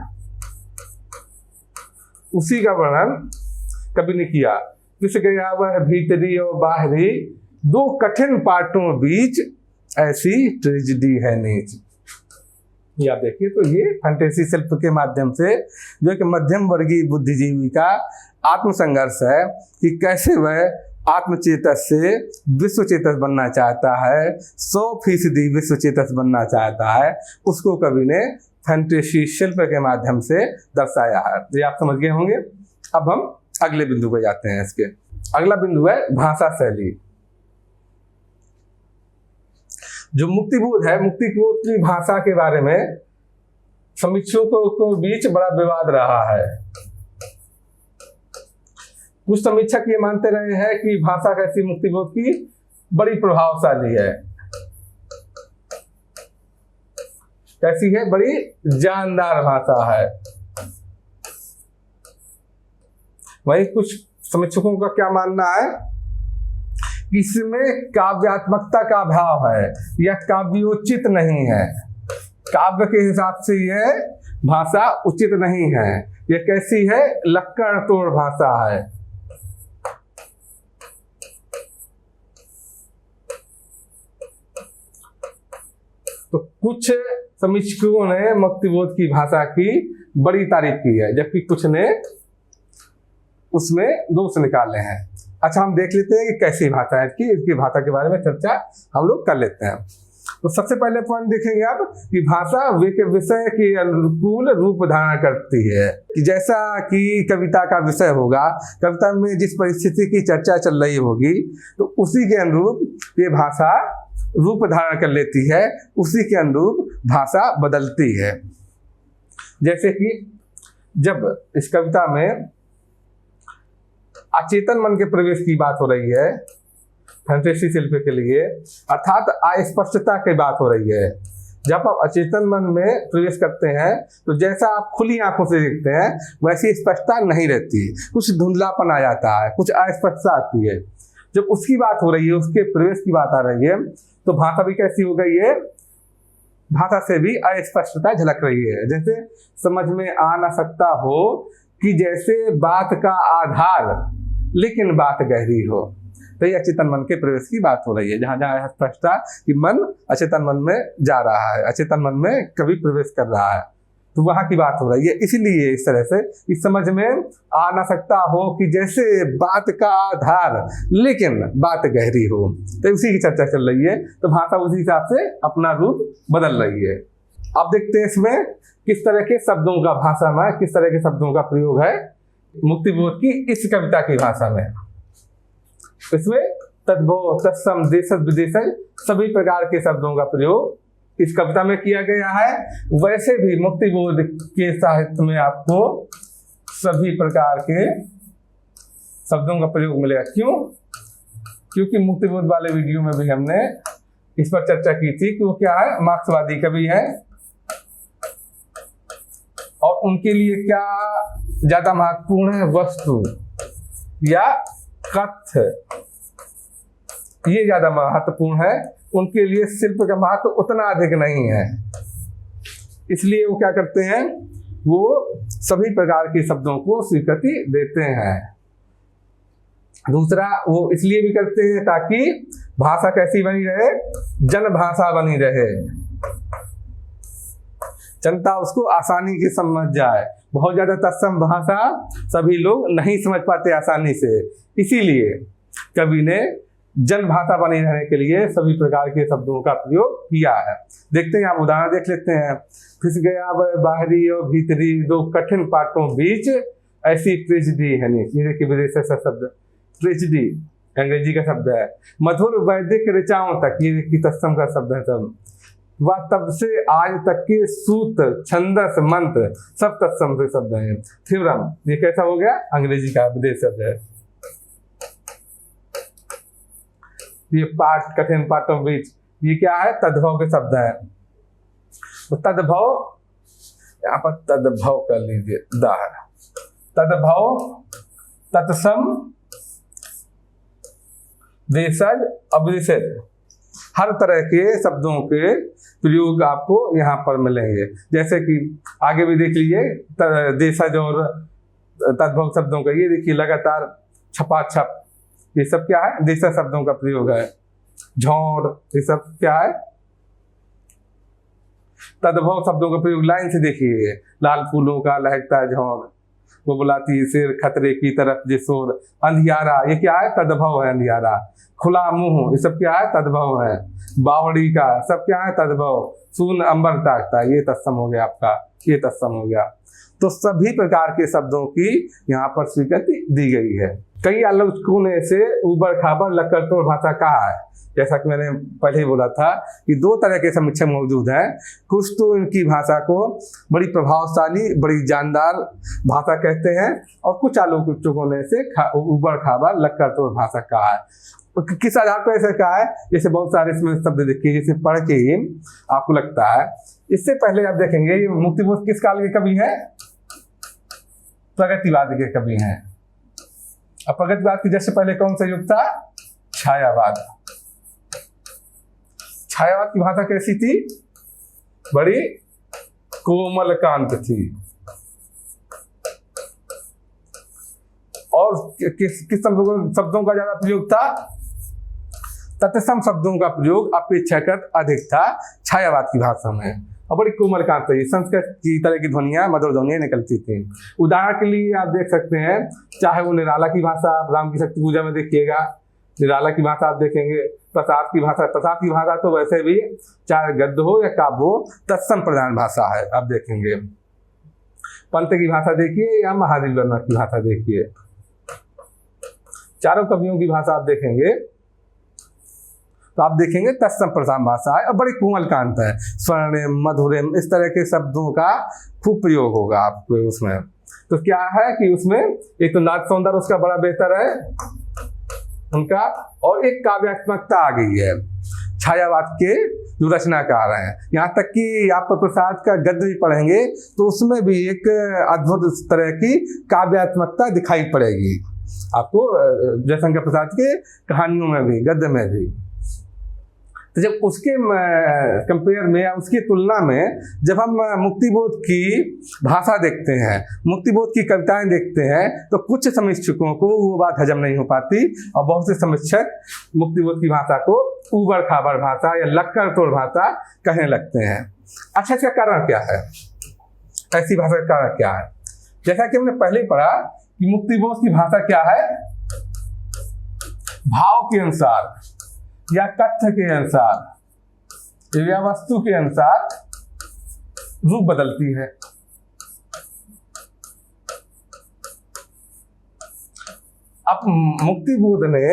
A: उसी का वर्णन कवि ने किया। पिस गया वह भीतरी और बाहरी, दो कठिन पार्टों बीच ऐसी ट्रेजेडी है नीच। ये आप देखिए, तो ये फैंटेसी शिल्प के माध्यम से जो कि मध्यम वर्गीय बुद्धिजीवी का आत्मसंघर्ष है कि कैसे वह आत्मचेतस से विश्व चेतस बनना चाहता है, 100% विश्व चेतस बनना चाहता है, उसको कवि ने फैंटेसी शिल्प के माध्यम से दर्शाया है। ये आप समझ गए होंगे। अब हम अगले बिंदु पे जाते हैं। इसके अगला बिंदु है भाषा शैली। जो मुक्तिबोध है, मुक्तिबोध की भाषा के बारे में समीक्षकों के बीच बड़ा विवाद रहा है। कुछ समीक्षक ये मानते रहे हैं कि भाषा कैसी मुक्तिबोध की बड़ी प्रभावशाली है, कैसी है, बड़ी जानदार भाषा है। वहीं कुछ समीक्षकों का क्या मानना है, इसमें काव्यात्मकता का अभाव है, यह काव्योचित नहीं है। काव्य के हिसाब से यह भाषा उचित नहीं है। यह कैसी है, लक्कड़ तोड़ भाषा है। तो कुछ समीक्षकों ने मुक्तिबोध की भाषा की बड़ी तारीफ की है, जबकि कुछ ने उसमें दोष निकाले हैं। अच्छा, हम देख लेते हैं कि कैसी भाषा है इसकी भाषा के बारे में चर्चा हम लोग कर लेते हैं। तो सबसे पहले पॉइंट देखेंगे आप कि भाषा विषय के अनुकूल रूप धारण करती है। कि जैसा कि कविता का विषय होगा, कविता में जिस परिस्थिति की चर्चा चल रही होगी, तो उसी के अनुरूप ये भाषा रूप धारण कर लेती है, उसी के अनुरूप भाषा बदलती है। जैसे कि जब इस कविता में अचेतन मन के प्रवेश की बात हो रही है फैंटेसी शिल्प के लिए, अर्थात अस्पष्टता की बात हो रही है। जब आप अचेतन मन में प्रवेश करते हैं तो जैसा आप खुली आंखों से देखते हैं वैसी स्पष्टता नहीं रहती, कुछ धुंधलापन आ जाता है, कुछ अस्पष्टता आती है। जब उसकी बात हो रही है, उसके प्रवेश की बात आ रही है, तो भाषा भी कैसी हो गई है, भाषा से भी अस्पष्टता झलक रही है। जैसे समझ में आ ना सकता हो कि जैसे बात का आधार लेकिन बात गहरी हो। तो ये अचेतन मन के प्रवेश की बात हो रही है, जहां जहां स्पष्टता कि मन अचेतन मन में जा रहा है, अचेतन मन में कभी प्रवेश कर रहा है। तो वहां की बात हो रही है। इसीलिए इस तरह से इस समझ में आ ना सकता हो कि जैसे बात का आधार लेकिन बात गहरी हो, तो उसी की चर्चा चल रही है। तो भाषा उसी हिसाब से अपना रूप बदल रही है। अब देखते हैं इसमें किस तरह के शब्दों का भाषा में किस तरह के शब्दों का प्रयोग है मुक्तिबोध की इस कविता की भाषा में। इसमें तद्भव, तत्सम, देशज, विदेशज सभी प्रकार के शब्दों का प्रयोग इस कविता में किया गया है। वैसे भी मुक्तिबोध के साहित्य में आपको सभी प्रकार के शब्दों का प्रयोग मिलेगा। क्यों? क्योंकि मुक्तिबोध वाले वीडियो में भी हमने इस पर चर्चा की थी कि वो क्या है, मार्क्सवादी कवि है और उनके लिए क्या ज्यादा महत्वपूर्ण है, वस्तु या कथ्य, ये ज्यादा महत्वपूर्ण है। उनके लिए शिल्प का महत्व उतना अधिक नहीं है। इसलिए वो क्या करते हैं, वो सभी प्रकार के शब्दों को स्वीकृति देते हैं। दूसरा, वो इसलिए भी करते हैं ताकि भाषा कैसी बनी रहे, जन भाषा बनी रहे, जनता उसको आसानी से समझ जाए। बहुत ज्यादा तत्सम भाषा सभी लोग नहीं समझ पाते आसानी से, इसीलिए कवि ने जन भाषा बने रहने के लिए सभी प्रकार के शब्दों का प्रयोग किया है। देखते हैं, आप उदाहरण देख लेते हैं। फिस गया वह बाहरी और भीतरी दो कठिन पाटों बीच ऐसी ट्रेजिडी है। ये देखिए विदेश से शब्द ट्रेजिडी अंग्रेजी का शब्द है। मधुर वैदिक ऋचाओं तक, ये देखिए तत्सम का शब्द है सब। वह तब से आज तक के सूत्र, छंदस, मंत्र सब तत्सम से शब्द हैं। थ्योरम, ये कैसा हो गया, अंग्रेजी का विदेश शब्द है। ये पाठ, कठिन पाठों बीच, ये क्या है, तद्भव के शब्द है। तो तद्भव, यहाँ पर तद्भव कर लीजिए, दाह तद्भव, तत्सम, देशज, अविदेशज, हर तरह के शब्दों के प्रयोग आपको यहाँ पर मिलेंगे। जैसे कि आगे भी देख लीजिए, देशज और तद्भव शब्दों का ये देखिए लगातार छपाछप, ये सब क्या है, देशज शब्दों का प्रयोग है। झौर, ये सब क्या है, तद्भव शब्दों का प्रयोग लाइन से देखिए। लाल फूलों का लहकता झौर, वो बुलाती है सिर खतरे की तरफ जिसोर। अंधियारा, ये क्या है, तद्भव है अंधियारा। खुला मुंह, ये सब क्या है, तद्भव है। बावड़ी का, सब क्या है, तद्भव। सून अंबर ताकता, ये तत्सम हो गया आपका, ये तत्सम हो गया। तो सभी प्रकार के शब्दों की यहाँ पर स्वीकृति दी गई है। कई आलोचकों ने इसे उबड़ खाबड़ लक्कड़ तोड़ भाषा कहा है। जैसा कि मैंने पहले ही बोला था कि दो तरह के समीक्षक मौजूद हैं। कुछ तो इनकी भाषा को बड़ी प्रभावशाली, बड़ी जानदार भाषा कहते हैं, और कुछ आलोचकों ने इसे उबड़ खाबड़ लक्कड़ तोड़ भाषा कहा है। किस आधार पर ऐसा कहा है, जैसे बहुत सारे इसमें शब्द देखिए, जिसे पढ़ के ही आपको लगता है। इससे पहले आप देखेंगे ये मुक्तिबोध किस काल के कवि हैं, प्रगतिवाद के कवि हैं। अब प्रगतिवाद की जैसे पहले कौन सा युग था, छायावाद। छायावाद की भाषा कैसी थी, बड़ी कोमल कांत थी। और किस शब्दों का ज्यादा प्रयोग था, तत्सम शब्दों का प्रयोग अपेक्षाकृत अधिक था छायावाद की भाषा में। और बड़ी कोमल कांत थी, संस्कृत की तरह की ध्वनियां, मधुर ध्वनियां निकलती थी। उदाहरण के लिए आप देख सकते हैं, चाहे वो निराला की भाषा, आप राम की शक्ति पूजा में देखिएगा, निराला की भाषा आप देखेंगे। प्रसाद की भाषा तो वैसे भी चाहे गद्य हो या काव्य हो, तत्सम प्रधान भाषा है। आप देखेंगे पंत की भाषा देखिए या महादेव वर्मा की भाषा देखिए, चारों कवियों की भाषा आप देखेंगे तो आप देखेंगे तत्सम प्रधान भाषा है और बड़ी कोमल कांत है। स्वर्णिम, मधुरिम, इस तरह के शब्दों का खूब प्रयोग होगा आपको उसमें। तो क्या है कि उसमें एक तो नाद सौंदर्य उसका बड़ा बेहतर है उनका, और एक काव्यात्मकता आ गई है छायावाद के जो रचनाकार हैं। यहाँ तक कि आप प्रसाद का गद्य भी पढ़ेंगे तो उसमें भी एक अद्भुत तरह की काव्यात्मकता दिखाई पड़ेगी आपको, जयशंकर प्रसाद के कहानियों में भी, गद्य में भी। तो जब उसके कंपेयर में या उसकी तुलना में जब हम मुक्तिबोध की भाषा देखते हैं, मुक्तिबोध की कविताएं देखते हैं, तो कुछ समीक्षकों को वो बात हजम नहीं हो पाती और बहुत से समीक्षक मुक्तिबोध की भाषा को उबड़ खाबड़ भाषा या लक्कड़ तोड़ भाषा कहने लगते हैं। अच्छा, इसका कारण क्या है? ऐसी भाषा का कारण क्या है? जैसा कि हमने पहले पढ़ा कि मुक्तिबोध की भाषा क्या है, भाव के अनुसार या कथ्य के अनुसार या वस्तु के अनुसार रूप बदलती है। अब मुक्तिबोध ने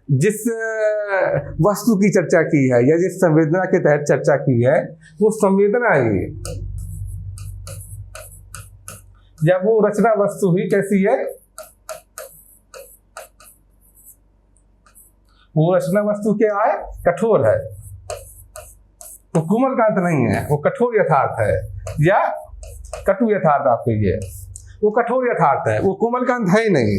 A: जिस वस्तु की चर्चा की है या जिस संवेदना के तहत चर्चा की है, वो संवेदना ही या वो रचना वस्तु ही कैसी है, वो रचना वस्तु क्या है, कठोर है। वो कोमल कांत नहीं है, वो कठोर यथार्थ है या कटु यथार्थ आप कहिए, वो कठोर यथार्थ है, वो कोमल कांत है ही नहीं।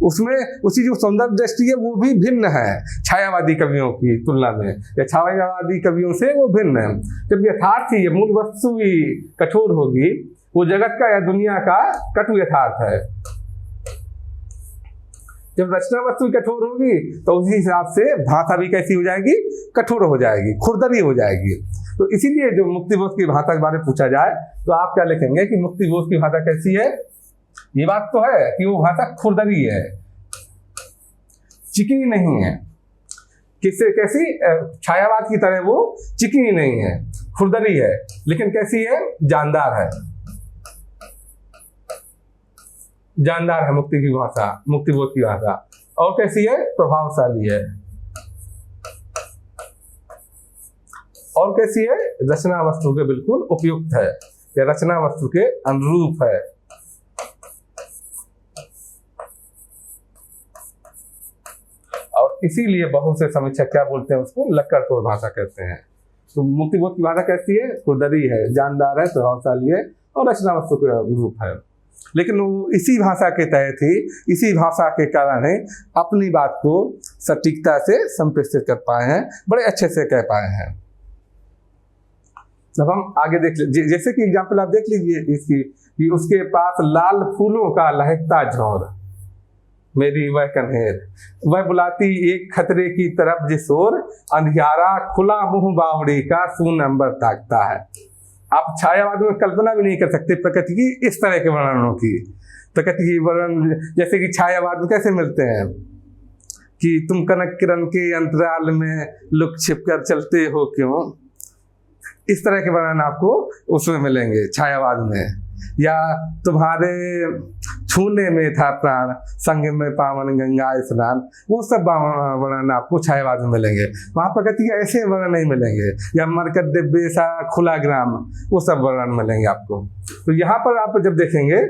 A: उसमें उसकी जो सौंदर्य दृष्टि है वो भी भिन्न है छायावादी कवियों की तुलना में, या छायावादी कवियों से वो भिन्न है। जब यथार्थ ही मूल वस्तु ही कठोर होगी, वो जगत का या दुनिया का कटु यथार्थ है। जब रचना वस्तु कठोर होगी तो उसी हिसाब से भाषा भी कैसी हो जाएगी, कठोर हो जाएगी, खुरदरी हो जाएगी। तो इसीलिए जो मुक्तिबोध की भाषा के बारे में पूछा जाए तो आप क्या लिखेंगे कि मुक्तिबोध की भाषा कैसी है? ये बात तो है कि वो भाषा खुरदरी है, चिकनी नहीं है। किससे कैसी? छायावाद की तरह वो चिकनी नहीं है, खुरदरी है, लेकिन कैसी है? जानदार है, जानदार है मुक्ति की भाषा, मुक्तिबोध की भाषा। और कैसी है? प्रभावशाली है। और कैसी है? रचना वस्तु के बिल्कुल उपयुक्त है या रचना वस्तु के अनुरूप है। और इसीलिए बहुत से समीक्षक क्या बोलते हैं, उसको लक्कड़ तोड़ भाषा कहते हैं। तो मुक्तिबोध की भाषा कैसी है? खुरदरी है, जानदार है, प्रभावशाली है और रचना वस्तु के अनुरूप है। लेकिन वो इसी भाषा के तहत ही, इसी भाषा के कारण ही अपनी बात को सटीकता से संप्रेषित कर पाए हैं, बड़े अच्छे से कह पाए हैं। जब हम आगे देख जैसे कि एग्जाम्पल आप देख लीजिए इसकी, कि उसके पास लाल फूलों का लहकता झोर, मेरी वह कन्हेर, वह बुलाती एक खतरे की तरफ जिस ओर, अंधियारा खुला मुंह बावड़ी का सून अंबर ताकता है। आप छायावाद में कल्पना भी नहीं कर सकते प्रकृति की इस तरह के वर्णनों की। प्रकृति की वर्णन जैसे कि छायावाद में कैसे मिलते हैं कि तुम कनक किरण के अंतराल में लुक छिप कर चलते हो क्यों, इस तरह के वर्णन आपको उसमें मिलेंगे छायावाद में। या तुम्हारे छूने में था प्राण, संग में पावन गंगा स्नान, वो सब वर्णन आपको छायावाद में मिलेंगे। वहाँ प्रकृति के ऐसे वर्णन नहीं मिलेंगे। या मरकत दिव्य सा खुला ग्राम, वो सब वर्णन मिलेंगे आपको। तो यहाँ पर आप जब देखेंगे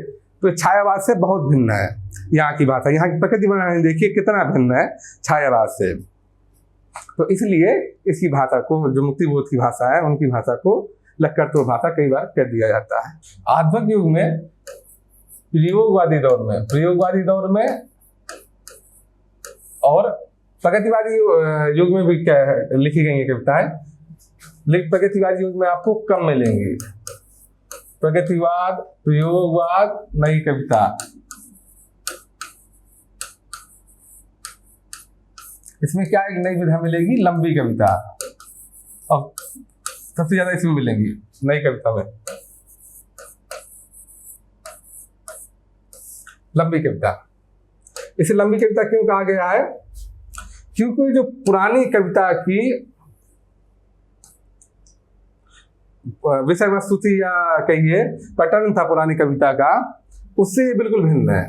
A: तो छायावाद से बहुत भिन्न है यहाँ की भाषा। यहाँ की प्रकृति वर्णन देखिए कितना भिन्न है छायावाद से। तो इसलिए इसकी भाषा को, जो मुक्तिबोध की भाषा है, उनकी भाषा को लक्कड़ तोड़ भाषा कई बार कह दिया जाता है। आधुनिक युग में, प्रयोगवादी दौर में और प्रगतिवादी युग में भी लिखी गई कविताएं, लेकिन प्रगतिवादी युग में आपको कम मिलेंगी। प्रगतिवाद, प्रयोगवाद, नई कविता, इसमें क्या एक नई विधा मिलेगी, लंबी कविता। अब सबसे ज्यादा इसमें मिलेंगी नई कविता में लंबी कविता। इसे लंबी कविता क्यों कहा गया है? क्योंकि जो पुरानी कविता की विषय वस्तु थी या कहिए पैटर्न था पुरानी कविता का, उससे ये बिल्कुल भिन्न है।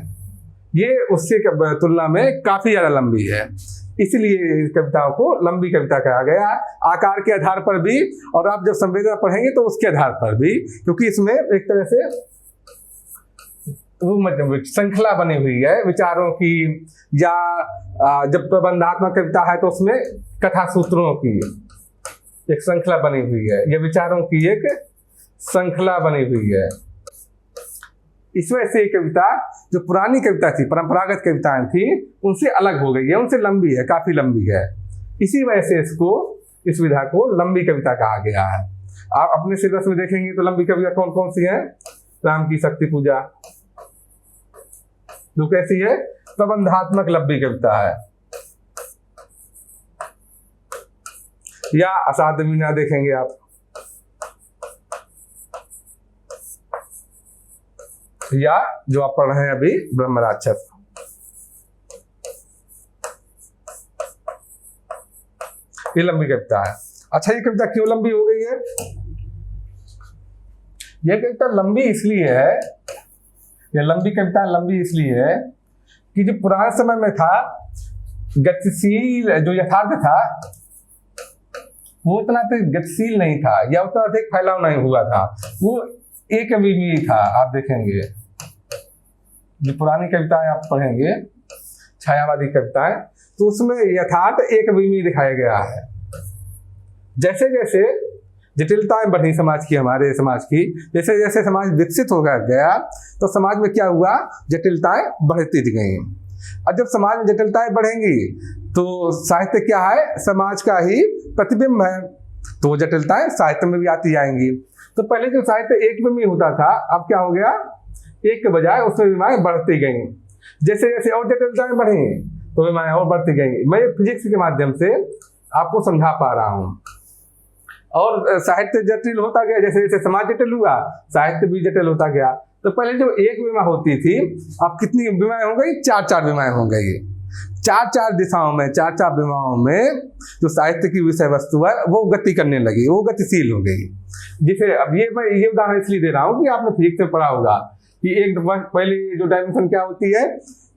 A: ये उससे तुलना में काफी ज्यादा लंबी है, इसलिए कविताओं को लंबी कविता कहा गया। आकार के आधार पर भी, और आप जब संवेदना पढ़ेंगे तो उसके आधार पर भी, क्योंकि इसमें एक तरह से वो श्रृंखला बनी हुई है विचारों की। या जब प्रबंधात्मक कविता है तो उसमें कथा सूत्रों की एक श्रृंखला बनी हुई है, या विचारों की एक श्रृंखला बनी हुई है। इस वजह से कविता जो पुरानी कविता थी, परंपरागत कविताएं थी, उनसे अलग हो गई है, उनसे लंबी है, काफी लंबी है। इसी वजह से इस विधा को लंबी कविता कहा गया है। आप अपने सिलेबस में देखेंगे तो लंबी कविता कौन कौन सी है? राम की शक्ति पूजा, जो कैसी है? प्रबंधात्मक लंबी कविता है। या असाध्य मीना देखेंगे आप, या जो आप पढ़ रहे हैं अभी ब्रह्म राक्षस। ये लंबी कविता है। अच्छा, ये कविता क्यों लंबी हो गई है? ये कविता लंबी इसलिए है, ये लंबी कविता लंबी इसलिए है कि जो पुराने समय में था, गतिशील जो यथार्थ था वो उतना गतिशील नहीं था या उतना अधिक फैलाव नहीं हुआ था, वो एक विमी था। आप देखेंगे जो पुरानी कविताएं आप पढ़ेंगे, छायावादी कविताएं, तो उसमें यथार्थ एक विमी दिखाया गया है। जैसे जैसे जटिलताएं बढ़ी समाज की, हमारे समाज की, जैसे जैसे समाज विकसित हो गया तो समाज में क्या हुआ, जटिलताएं बढ़ती गई। और जब समाज में जटिलताएं बढ़ेंगी तो साहित्य क्या है, समाज का ही प्रतिबिंब है, तो वो जटिलताएं साहित्य में भी आती जाएंगी। तो पहले जो साहित्य एक बिंबी होता था, अब क्या हो गया, एक के बजाय उसमें विमाएं बढ़ती गई। जैसे जैसे और जटिलताएं बढ़ी तो विमाएं और बढ़ती गई। मैं फिजिक्स के माध्यम से आपको समझा पा रहा हूँ। और साहित्य जटिल होता गया, जैसे जैसे समाज जटिल हुआ साहित्य भी जटिल होता गया। तो पहले जो एक विमा होती थी, अब कितनी विमाएं हो गई, चार चार विमाएं हो गई। चार चार दिशाओं में, चार चार विमाओं में जो साहित्य की विषय वस्तु है वो गति करने लगी, वो गतिशील हो गई। जिसे अब मैं ये उदाहरण इसलिए दे रहा हूँ कि आपने फिजिक्स में पढ़ा होगा कि एक पहले जो डायमेंशन क्या होती है,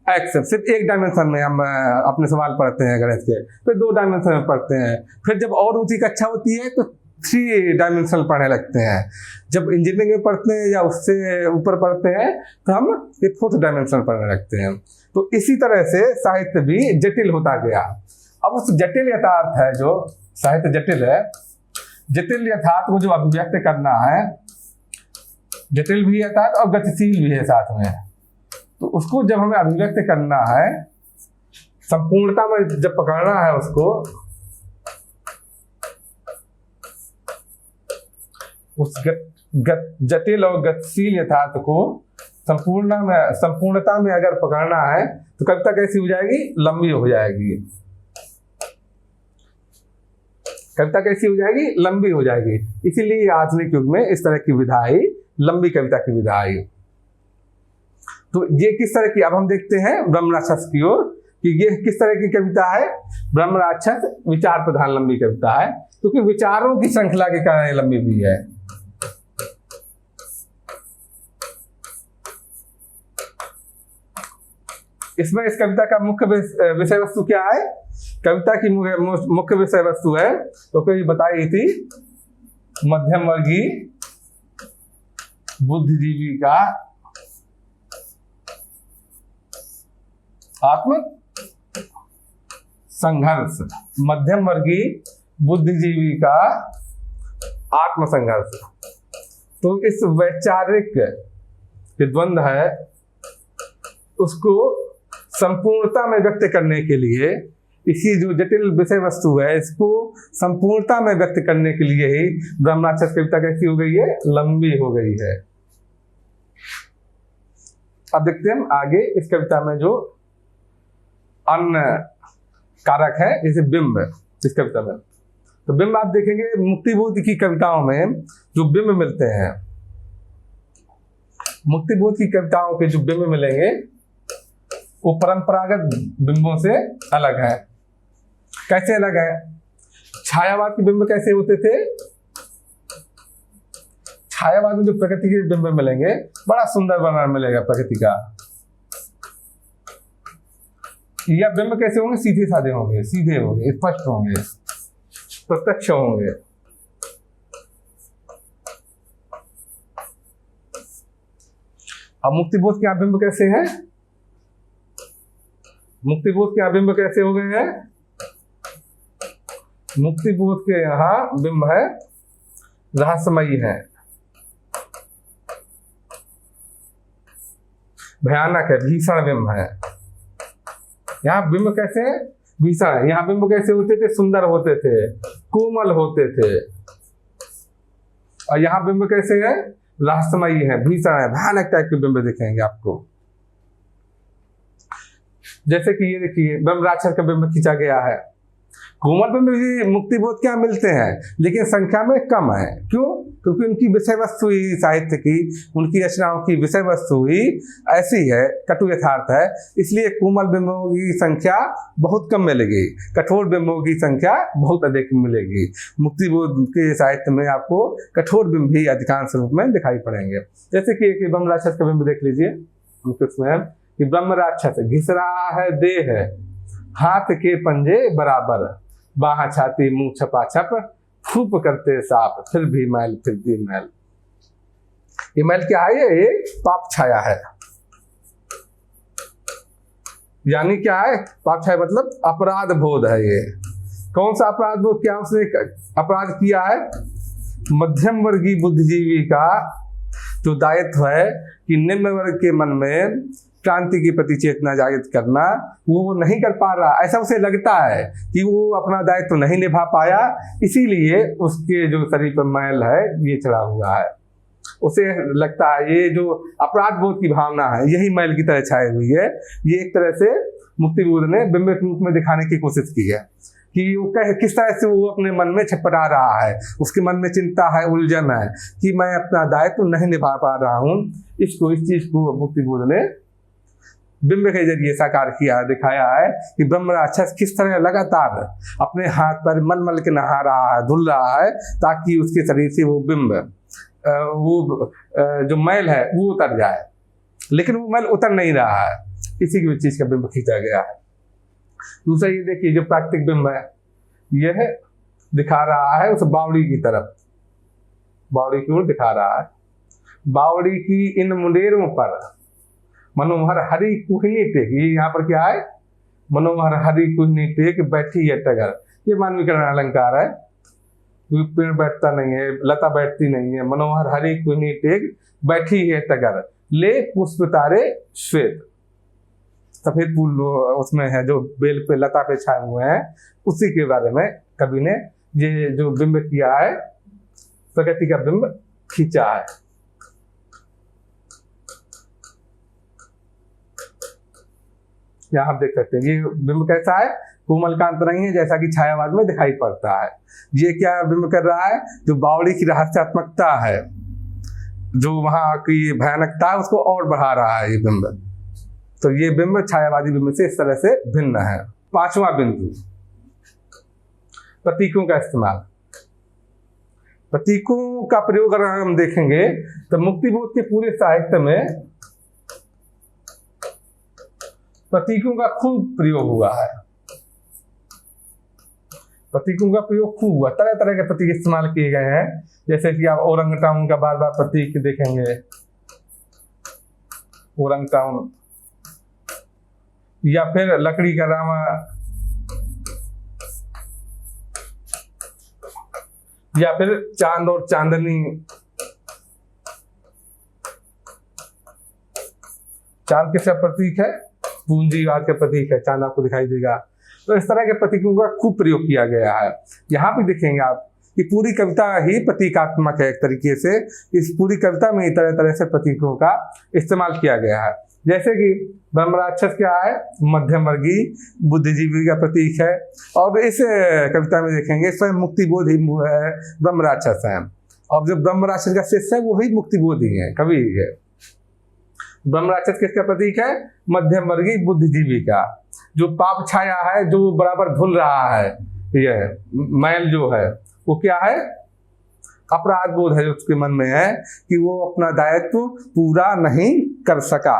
A: एक्स। सिर्फ एक डायमेंशन में हम अपने सवाल पढ़ते हैं गणित के, फिर 2 डायमेंशन में पढ़ते हैं, फिर जब और ऊंची कक्षा होती है तो 3 डायमेंशनल पढ़ने लगते हैं। जब इंजीनियरिंग में पढ़ते हैं या उससे ऊपर पढ़ते हैं तो हम ये 4th डायमेंशन पढ़ने लगते हैं। तो इसी तरह से साहित्य भी जटिल होता गया। अब उस जटिल यथार्थ है, जो साहित्य जटिल है, जटिल यथार्थ को जो अभिव्यक्त करना है, जटिल भी यथार्थ और गतिशील भी है साथ में, तो उसको जब हमें अभिव्यक्त करना है, संपूर्णता में जब पकड़ना है उसको, उस जटिल और गतिशील यथार्थ को संपूर्णता में अगर पकड़ना है तो कविता कैसी हो जाएगी, लंबी हो जाएगी। कविता कैसी हो जाएगी, लंबी हो जाएगी। इसीलिए आधुनिक युग में इस तरह की विधा आई, लंबी कविता की विधा आई। तो ये किस तरह की, अब हम देखते हैं ब्रह्म राक्षस की ओर कि ये किस तरह की कविता है। ब्रह्म राक्षस विचार प्रधान लंबी कविता है, क्योंकि विचारों की श्रृंखला के कारण लंबी भी है। इसमें इस कविता का मुख्य विषय वस्तु क्या है, कविता की मुख्य विषय वस्तु है तो कोई बताई थी, मध्यम वर्गीय बुद्धिजीवी का आत्म संघर्ष। मध्यम वर्गीय बुद्धिजीवी का आत्म संघर्ष। तो इस वैचारिक जो द्वंद्व है उसको संपूर्णता में व्यक्त करने के लिए, इसी जो जटिल विषय वस्तु है इसको संपूर्णता में व्यक्त करने के लिए ही ब्रह्म राक्षस कविता कैसी हो गई है, लंबी हो गई है। अब देखते हैं हम आगे इस कविता में जो अन्य कारक है, जैसे बिंब इस कविता में। तो बिंब आप देखेंगे मुक्तिबोध की कविताओं में जो बिंब मिलते हैं, मुक्तिबोध की कविताओं के जो बिंब मिलेंगे वो परंपरागत बिंबों से अलग है। कैसे अलग है? छायावाद के बिंब कैसे होते थे? छायावाद में जो प्रकृति के बिंब मिलेंगे, बड़ा सुंदर वर्णन मिलेगा प्रकृति का। या बिंब कैसे होंगे? सीधे साधे होंगे, सीधे होंगे, स्पष्ट होंगे, प्रत्यक्ष होंगे। अब मुक्तिबोध के बिंब कैसे हैं? मुक्तिबोध के बिंब कैसे हो गए हैं? मुक्तिबोध के यहाँ बिंब है रहस्यमयी है, भयानक है, भीषण बिंब है। यहाँ बिंब कैसे है? भीषण है। यहाँ बिंब कैसे होते थे? सुंदर होते थे, कोमल होते थे। और यहाँ बिंब कैसे है? रहस्यमयी है, भीषण है, भयानक टाइप के बिंब दिखेंगे आपको। जैसे कि ये देखिए ब्रह्म राक्षस का बिंब खींचा गया है, कोमल बिंब भी मुक्तिबोध के यहाँ मिलते हैं, लेकिन संख्या में कम है। क्यों? क्योंकि उनकी विषय वस्तु ही साहित्य की, उनकी रचनाओं की विषय वस्तु ही ऐसी है, कटु यथार्थ है, इसलिए कोमल बिंबों की संख्या बहुत कम मिलेगी, कठोर बिंबों की संख्या बहुत अधिक मिलेगी। मुक्तिबोध के साहित्य में आपको कठोर बिंब भी अधिकांश रूप में दिखाई पड़ेंगे। जैसे कि एक ब्रह्म राक्षस का बिंब देख लीजिए, उसमें कि ब्रह्म राक्षस घिस रहा है देह, हाथ के पंजे बराबर, बाह छाती मुंह छपाछप, फूप करते साफ, फिर भी मैल फिर भी मैल। ये मैल क्या है? ये पाप छाया है। यानी क्या है पाप छाया? मतलब अपराध बोध है। ये कौन सा अपराध बोध? क्या उसने अपराध किया है? मध्यम वर्गीय बुद्धिजीवी का जो दायित्व है कि निम्न वर्ग के मन में क्रांति के प्रति चेतना जागृत करना, वो नहीं कर पा रहा। ऐसा उसे लगता है कि वो अपना दायित्व नहीं निभा पाया, इसीलिए उसके जो शरीर पर मैल है ये चढ़ा हुआ है। उसे लगता है ये जो अपराध बोध की भावना है यही मैल की तरह छाई हुई है। ये एक तरह से मुक्तिबोध ने बिंब के रूप में दिखाने की कोशिश की है कि वो किस तरह से वो अपने मन में छटपटा रहा है, उसके मन में चिंता है, उलझन है कि मैं अपना दायित्व नहीं निभा पा रहा हूँ। इस चीज को मुक्तिबोध ने बिंब के जरिए साकार किया, दिखाया है कि ब्रह्म राक्षस किस तरह लगातार अपने हाथ पर मल के नहा रहा है, धुल रहा है, ताकि उसके शरीर से वो बिंब, वो जो मैल है वो उतर जाए, लेकिन वो मैल उतर नहीं रहा है। इसी की चीज का बिंब खींचा गया है। दूसरा ये देखिए जो प्राकृतिक बिंब है, यह दिखा रहा है उस बावड़ी की तरफ, बावड़ी की ओर दिखा रहा है। बावड़ी की इन मुंडेरों पर मनोहर हरी कुहनी टेक, ये यहाँ पर क्या है? मनोहर हरी कुहनी टेक बैठी है टगर। ये मानवीकरण अलंकार है, क्योंकि पेड़ बैठता नहीं है, लता बैठती नहीं है। मनोहर हरी कुहनी टेक बैठी है टगर, ले पुष्प तारे श्वेत। सफेद फूल उसमें है जो बेल पे लता पे छाए हुए हैं, उसी के बारे में कवि ने ये जो बिंब किया है, प्रकृति का बिंब खींचा है। यहाँ आप देख सकते हैं ये बिंब कैसा है? कोमल कांत नहीं है जैसा कि छायावाद में दिखाई पड़ता है। ये क्या बिंब कर रहा है? जो बावड़ी की रहस्यात्मकता है, जो वहां की भयानकता है, उसको और बढ़ा रहा है ये बिंब। तो ये बिंब छायावादी बिंब से इस तरह से भिन्न है। पांचवा बिंदु, प्रतीकों का इस्तेमाल। प्रतीकों का प्रयोग अगर हम देखेंगे तो मुक्तिबोध के पूरे साहित्य में प्रतीकों का खूब प्रयोग हुआ है। प्रतीकों का प्रयोग खूब हुआ, तरह तरह के प्रतीक इस्तेमाल किए गए हैं। जैसे कि आप ओरंगटाउन का बार बार प्रतीक देखेंगे, ओरंगटाउन, या फिर लकड़ी का रामा, या फिर चांद और चांदनी। चांद किसका प्रतीक है? पूंजीवाद का प्रतीक है, चांद आपको दिखाई देगा। तो इस तरह के प्रतीकों का खूब प्रयोग किया गया है। यहाँ भी देखेंगे आप कि पूरी कविता ही प्रतीकात्मक है एक तरीके से। इस पूरी कविता में तरह तरह से प्रतीकों का इस्तेमाल किया गया है। जैसे कि ब्रह्म राक्षस क्या है? मध्यम वर्गीय बुद्धिजीवी का प्रतीक है। और इस कविता में देखेंगे स्वयं मुक्तिबोध ही ब्रह्म राक्षस है, और जो ब्रह्म राक्षस का शिष्य है वो भी मुक्तिबोध ही है, कवि है। ब्रह्म राक्षस किसका प्रतीक है? मध्यम वर्गीय बुद्धिजीवी का। जो पाप छाया है, जो बराबर धुल रहा है, यह मैल जो है वो क्या है? अपराध बोध है जो उसके मन में है कि वो अपना दायित्व पूरा नहीं कर सका।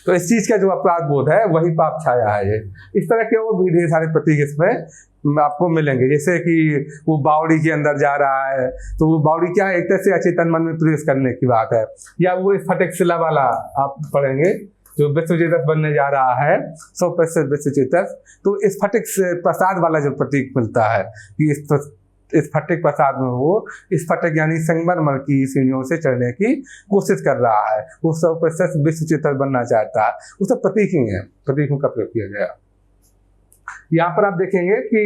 A: तो इस चीज का जो अपराध बोध है वही पाप छाया है। ये इस तरह के और भी ढेर सारे प्रतीक इसमें आपको मिलेंगे। जैसे कि वो बावड़ी के अंदर जा रहा है, तो वो बावड़ी क्या है? एक तरह से अचेतन मन में प्रवेश करने की बात है। या वो इस फटिक शिला वाला आप पढ़ेंगे जो विश्वचेतस बनने जा रहा है, 100% विश्वचेतस। तो इस फटिक प्रसाद वाला जो प्रतीक मिलता है कि इस फटिक प्रसाद में वो इस फटिक यानी संगमरमर की सीढ़ियों से चढ़ने की कोशिश कर रहा है। वो 100% विश्वचेतस बनना चाहता है। वो सब प्रतीक ही है, प्रतीकों का प्रयोग किया गया। यहाँ पर आप देखेंगे कि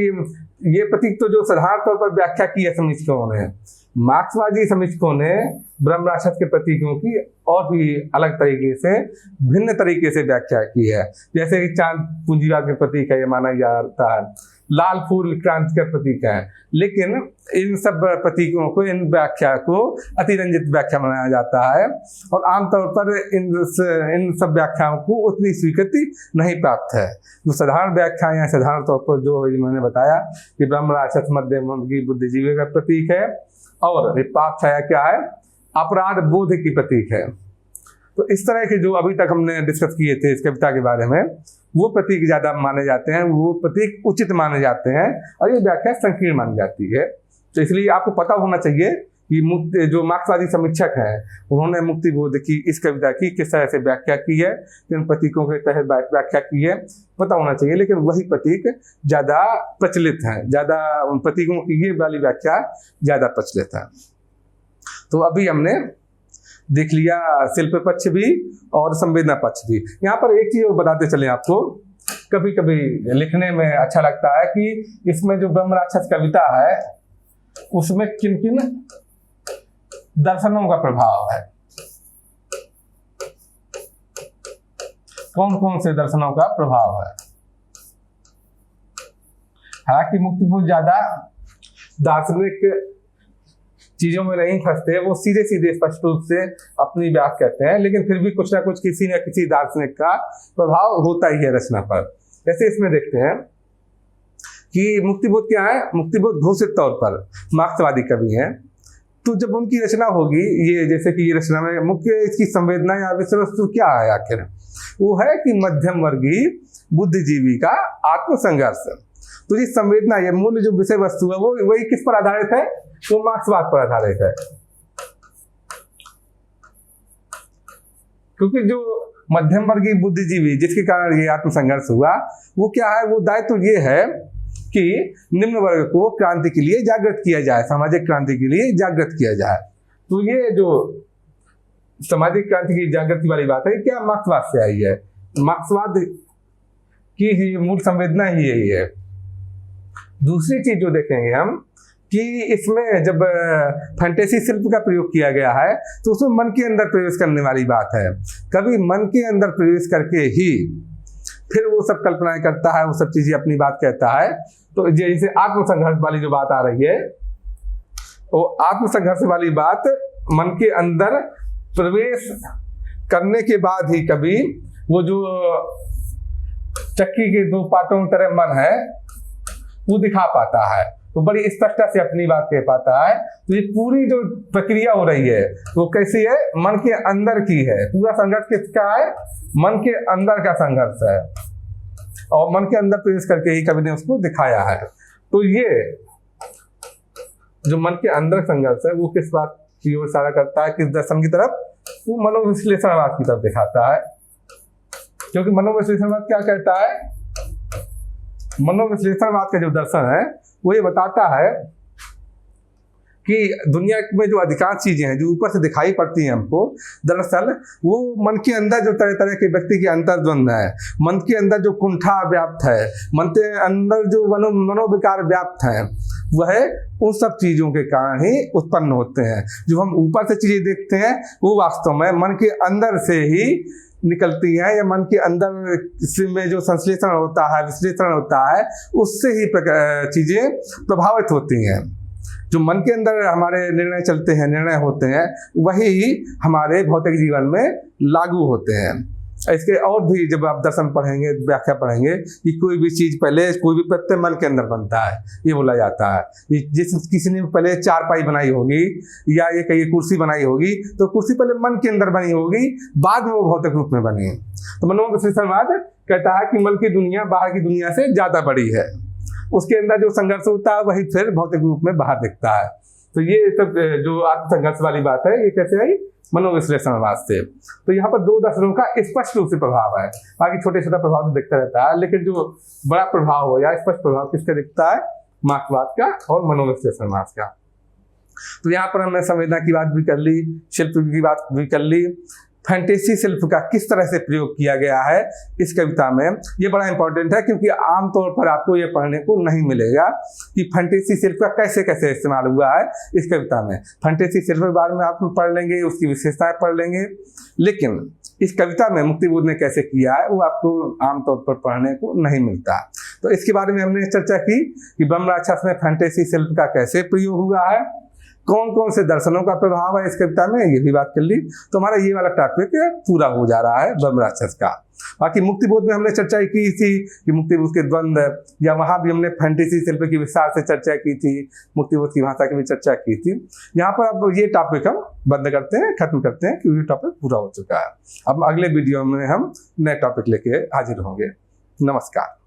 A: ये प्रतीक तो जो साधारण तौर पर व्याख्या की है समीक्षकों ने, मार्क्सवादी समीक्षकों ने ब्रह्म राक्षस के प्रतीकों की और भी अलग तरीके से, भिन्न तरीके से व्याख्या की है। जैसे कि चांद पूंजीवाद के प्रतीक है ये माना जाता है, लाल फूल क्रांति का प्रतीक है। लेकिन इन सब प्रतीकों को, इन व्याख्या को अतिरंजित व्याख्या बनाया जाता है और आमतौर पर इन सब व्याख्याओं को उतनी स्वीकृति नहीं प्राप्त है। जो साधारण व्याख्या या साधारण तौर पर जो मैंने बताया कि ब्रह्म राक्षस मध्यम वर्गीय बुद्धिजीवी का प्रतीक है और पाप छाया क्या है, अपराध बोध की प्रतीक है। तो इस तरह के जो अभी तक हमने डिस्कस किए थे इस कविता के बारे में, वो प्रतीक ज्यादा माने जाते हैं, वो प्रतीक उचित माने जाते हैं और ये व्याख्या संकीर्ण मानी जाती है। तो इसलिए आपको पता होना चाहिए कि जो मार्क्सवादी समीक्षक हैं उन्होंने मुक्तिबोध की इस कविता की किस तरह से व्याख्या की है, किन प्रतीकों के तहत व्याख्या की है, पता होना चाहिए। लेकिन वही प्रतीक ज्यादा प्रचलित हैं, ज्यादा उन प्रतीकों की ये वाली व्याख्या ज्यादा प्रचलित है। तो अभी हमने देख लिया शिल्प पक्ष भी और संवेदना पक्ष भी। यहाँ पर एक चीज बताते चले आपको, कभी कभी लिखने में अच्छा लगता है कि इसमें जो ब्रह्म राक्षस कविता है उसमें किन किन दर्शनों का प्रभाव है, कौन कौन से दर्शनों का प्रभाव है। हालांकि मुक्तिबोध ज्यादा दार्शनिक चीजों में नहीं फंसते, वो सीधे सीधे स्पष्ट रूप से अपनी बात कहते हैं, लेकिन फिर भी कुछ ना कुछ किसी न किसी दार्शनिक का प्रभाव होता ही है रचना पर। जैसे इसमें देखते हैं कि मुक्तिबोध क्या है, मुक्तिबोध घोषित तौर पर मार्क्सवादी कवि हैं। तो जब उनकी रचना होगी, ये जैसे कि ये रचना में मुख्य इसकी संवेदना या विषय वस्तु क्या है, आखिर वो है कि मध्यम वर्गीय बुद्धिजीवी का आत्मसंघर्ष। तो ये संवेदना, ये मूल जो विषय वस्तु है वो वही किस पर आधारित है, तो मार्क्सवाद पर आधारित है। क्योंकि जो मध्यम वर्गीय बुद्धिजीवी जिसके कारण ये आत्मसंघर्ष हुआ, वो क्या है, वो दायित्व ये है कि निम्न वर्ग को क्रांति के लिए जागृत किया जाए, सामाजिक क्रांति के लिए जागृत किया जाए। तो ये जो सामाजिक क्रांति की जागृति वाली बात है, क्या मार्क्सवाद से आई है। मार्क्सवाद की ही मूल संवेदना ही यही है। दूसरी चीज जो देखेंगे हम कि इसमें जब फैंटेसी शिल्प का प्रयोग किया गया है तो उसमें मन के अंदर प्रवेश करने वाली बात है। कभी मन के अंदर प्रवेश करके ही फिर वो सब कल्पनाएं करता है, वो सब चीजें अपनी बात कहता है। तो जैसे आत्मसंघर्ष वाली जो बात आ रही है, वो आत्मसंघर्ष वाली बात मन के अंदर प्रवेश करने के बाद ही कभी वो जो चक्की के दो पार्टों की तरह मन है वो दिखा पाता है, तो बड़ी स्पष्टता से अपनी बात कह पाता है। तो ये पूरी जो प्रक्रिया हो रही है वो कैसी है, मन के अंदर की है। पूरा संघर्ष किसका है, मन के अंदर का संघर्ष है और मन के अंदर प्रवेश करके ही कवि ने उसको दिखाया है। तो ये जो मन के अंदर संघर्ष है वो किस बात की ओर इशारा करता है, किस दर्शन की तरफ, वो मनोविश्लेषणवाद की तरफ दिखाता है। क्योंकि मनोविश्लेषणवाद क्या कहता है, मनोविश्लेषणवाद का जो दर्शन है वो ये बताता है कि दुनिया में जो अधिकांश चीजें हैं जो ऊपर से दिखाई पड़ती हैं हमको, दरअसल वो मन के अंदर जो तरह तरह के व्यक्ति के अंतर्द्वंद है, मन के अंदर जो कुंठा व्याप्त है, मन के अंदर जो मनोविकार व्याप्त है, वह उन सब चीजों के कारण ही उत्पन्न होते हैं। जो हम ऊपर से चीजें देखते हैं वो वास्तव में मन के अंदर से ही निकलती हैं, या मन के अंदर में जो संश्लेषण होता है, विश्लेषण होता है, उससे ही चीजें प्रभावित होती हैं। जो मन के अंदर हमारे निर्णय चलते हैं, निर्णय होते हैं, वही हमारे भौतिक जीवन में लागू होते हैं। इसके और भी जब आप दर्शन पढ़ेंगे, व्याख्या पढ़ेंगे कि कोई भी चीज पहले, कोई भी प्रत्यय मन के अंदर बनता है, ये बोला जाता है। जिस किसी ने पहले चारपाई बनाई होगी या ये कहीं कुर्सी बनाई होगी, तो कुर्सी पहले मन के अंदर बनी होगी, बाद में वो भौतिक रूप में बनी। तो मनोविश्लेषणवाद कहता है कि मन की दुनिया बाहर की दुनिया से ज्यादा बड़ी है, उसके अंदर जो संघर्ष होता है वही फिर भौतिक रूप में बाहर दिखता है। तो ये सब जो आत्मसंघर्ष वाली बात है, ये कैसे आई, मनोविश्लेषणवाद से। तो यहाँ पर दो दर्शनों का स्पष्ट रूप से प्रभाव है। बाकी छोटे छोटा प्रभाव तो दिखता रहता है, लेकिन जो बड़ा प्रभाव हो या स्पष्ट प्रभाव किसका दिखता है, मार्क्सवाद का और मनोविश्लेषणवाद का। तो यहाँ पर हमने संवेदना की बात भी कर ली, शिल्प की बात भी कर ली, फैंटेसी शिल्प का किस तरह से प्रयोग किया गया है इस कविता में, ये बड़ा इंपॉर्टेंट है। क्योंकि आमतौर पर आपको ये पढ़ने को नहीं मिलेगा कि फैंटेसी शिल्प का कैसे कैसे इस्तेमाल हुआ है इस कविता में। फैंटेसी शिल्प के बारे में आप पढ़ लेंगे, उसकी विशेषताएं पढ़ लेंगे, लेकिन इस कविता में मुक्तिबोध ने कैसे किया है वो आपको आमतौर पर पढ़ने को नहीं मिलता। तो इसके बारे में हमने चर्चा की कि ब्रह्म राक्षस में फैंटेसी शिल्प का कैसे प्रयोग हुआ है, कौन कौन से दर्शनों का प्रभाव है इस कविता में, ये भी बात कर ली। तो हमारा ये वाला टॉपिक पूरा हो जा रहा है ब्रह्म राक्षस का। बाकी मुक्तिबोध में हमने चर्चा की थी कि मुक्तिबोध के द्वंद्व, या वहां भी हमने फैंटेसी शिल्प की विस्तार से चर्चा की थी, मुक्तिबोध की भाषा की भी चर्चा की थी। यहाँ पर अब ये टॉपिक हम बंद करते हैं, खत्म करते हैं, क्योंकि टॉपिक पूरा हो चुका है। अब अगले वीडियो में हम नए टॉपिक लेके हाजिर होंगे। नमस्कार।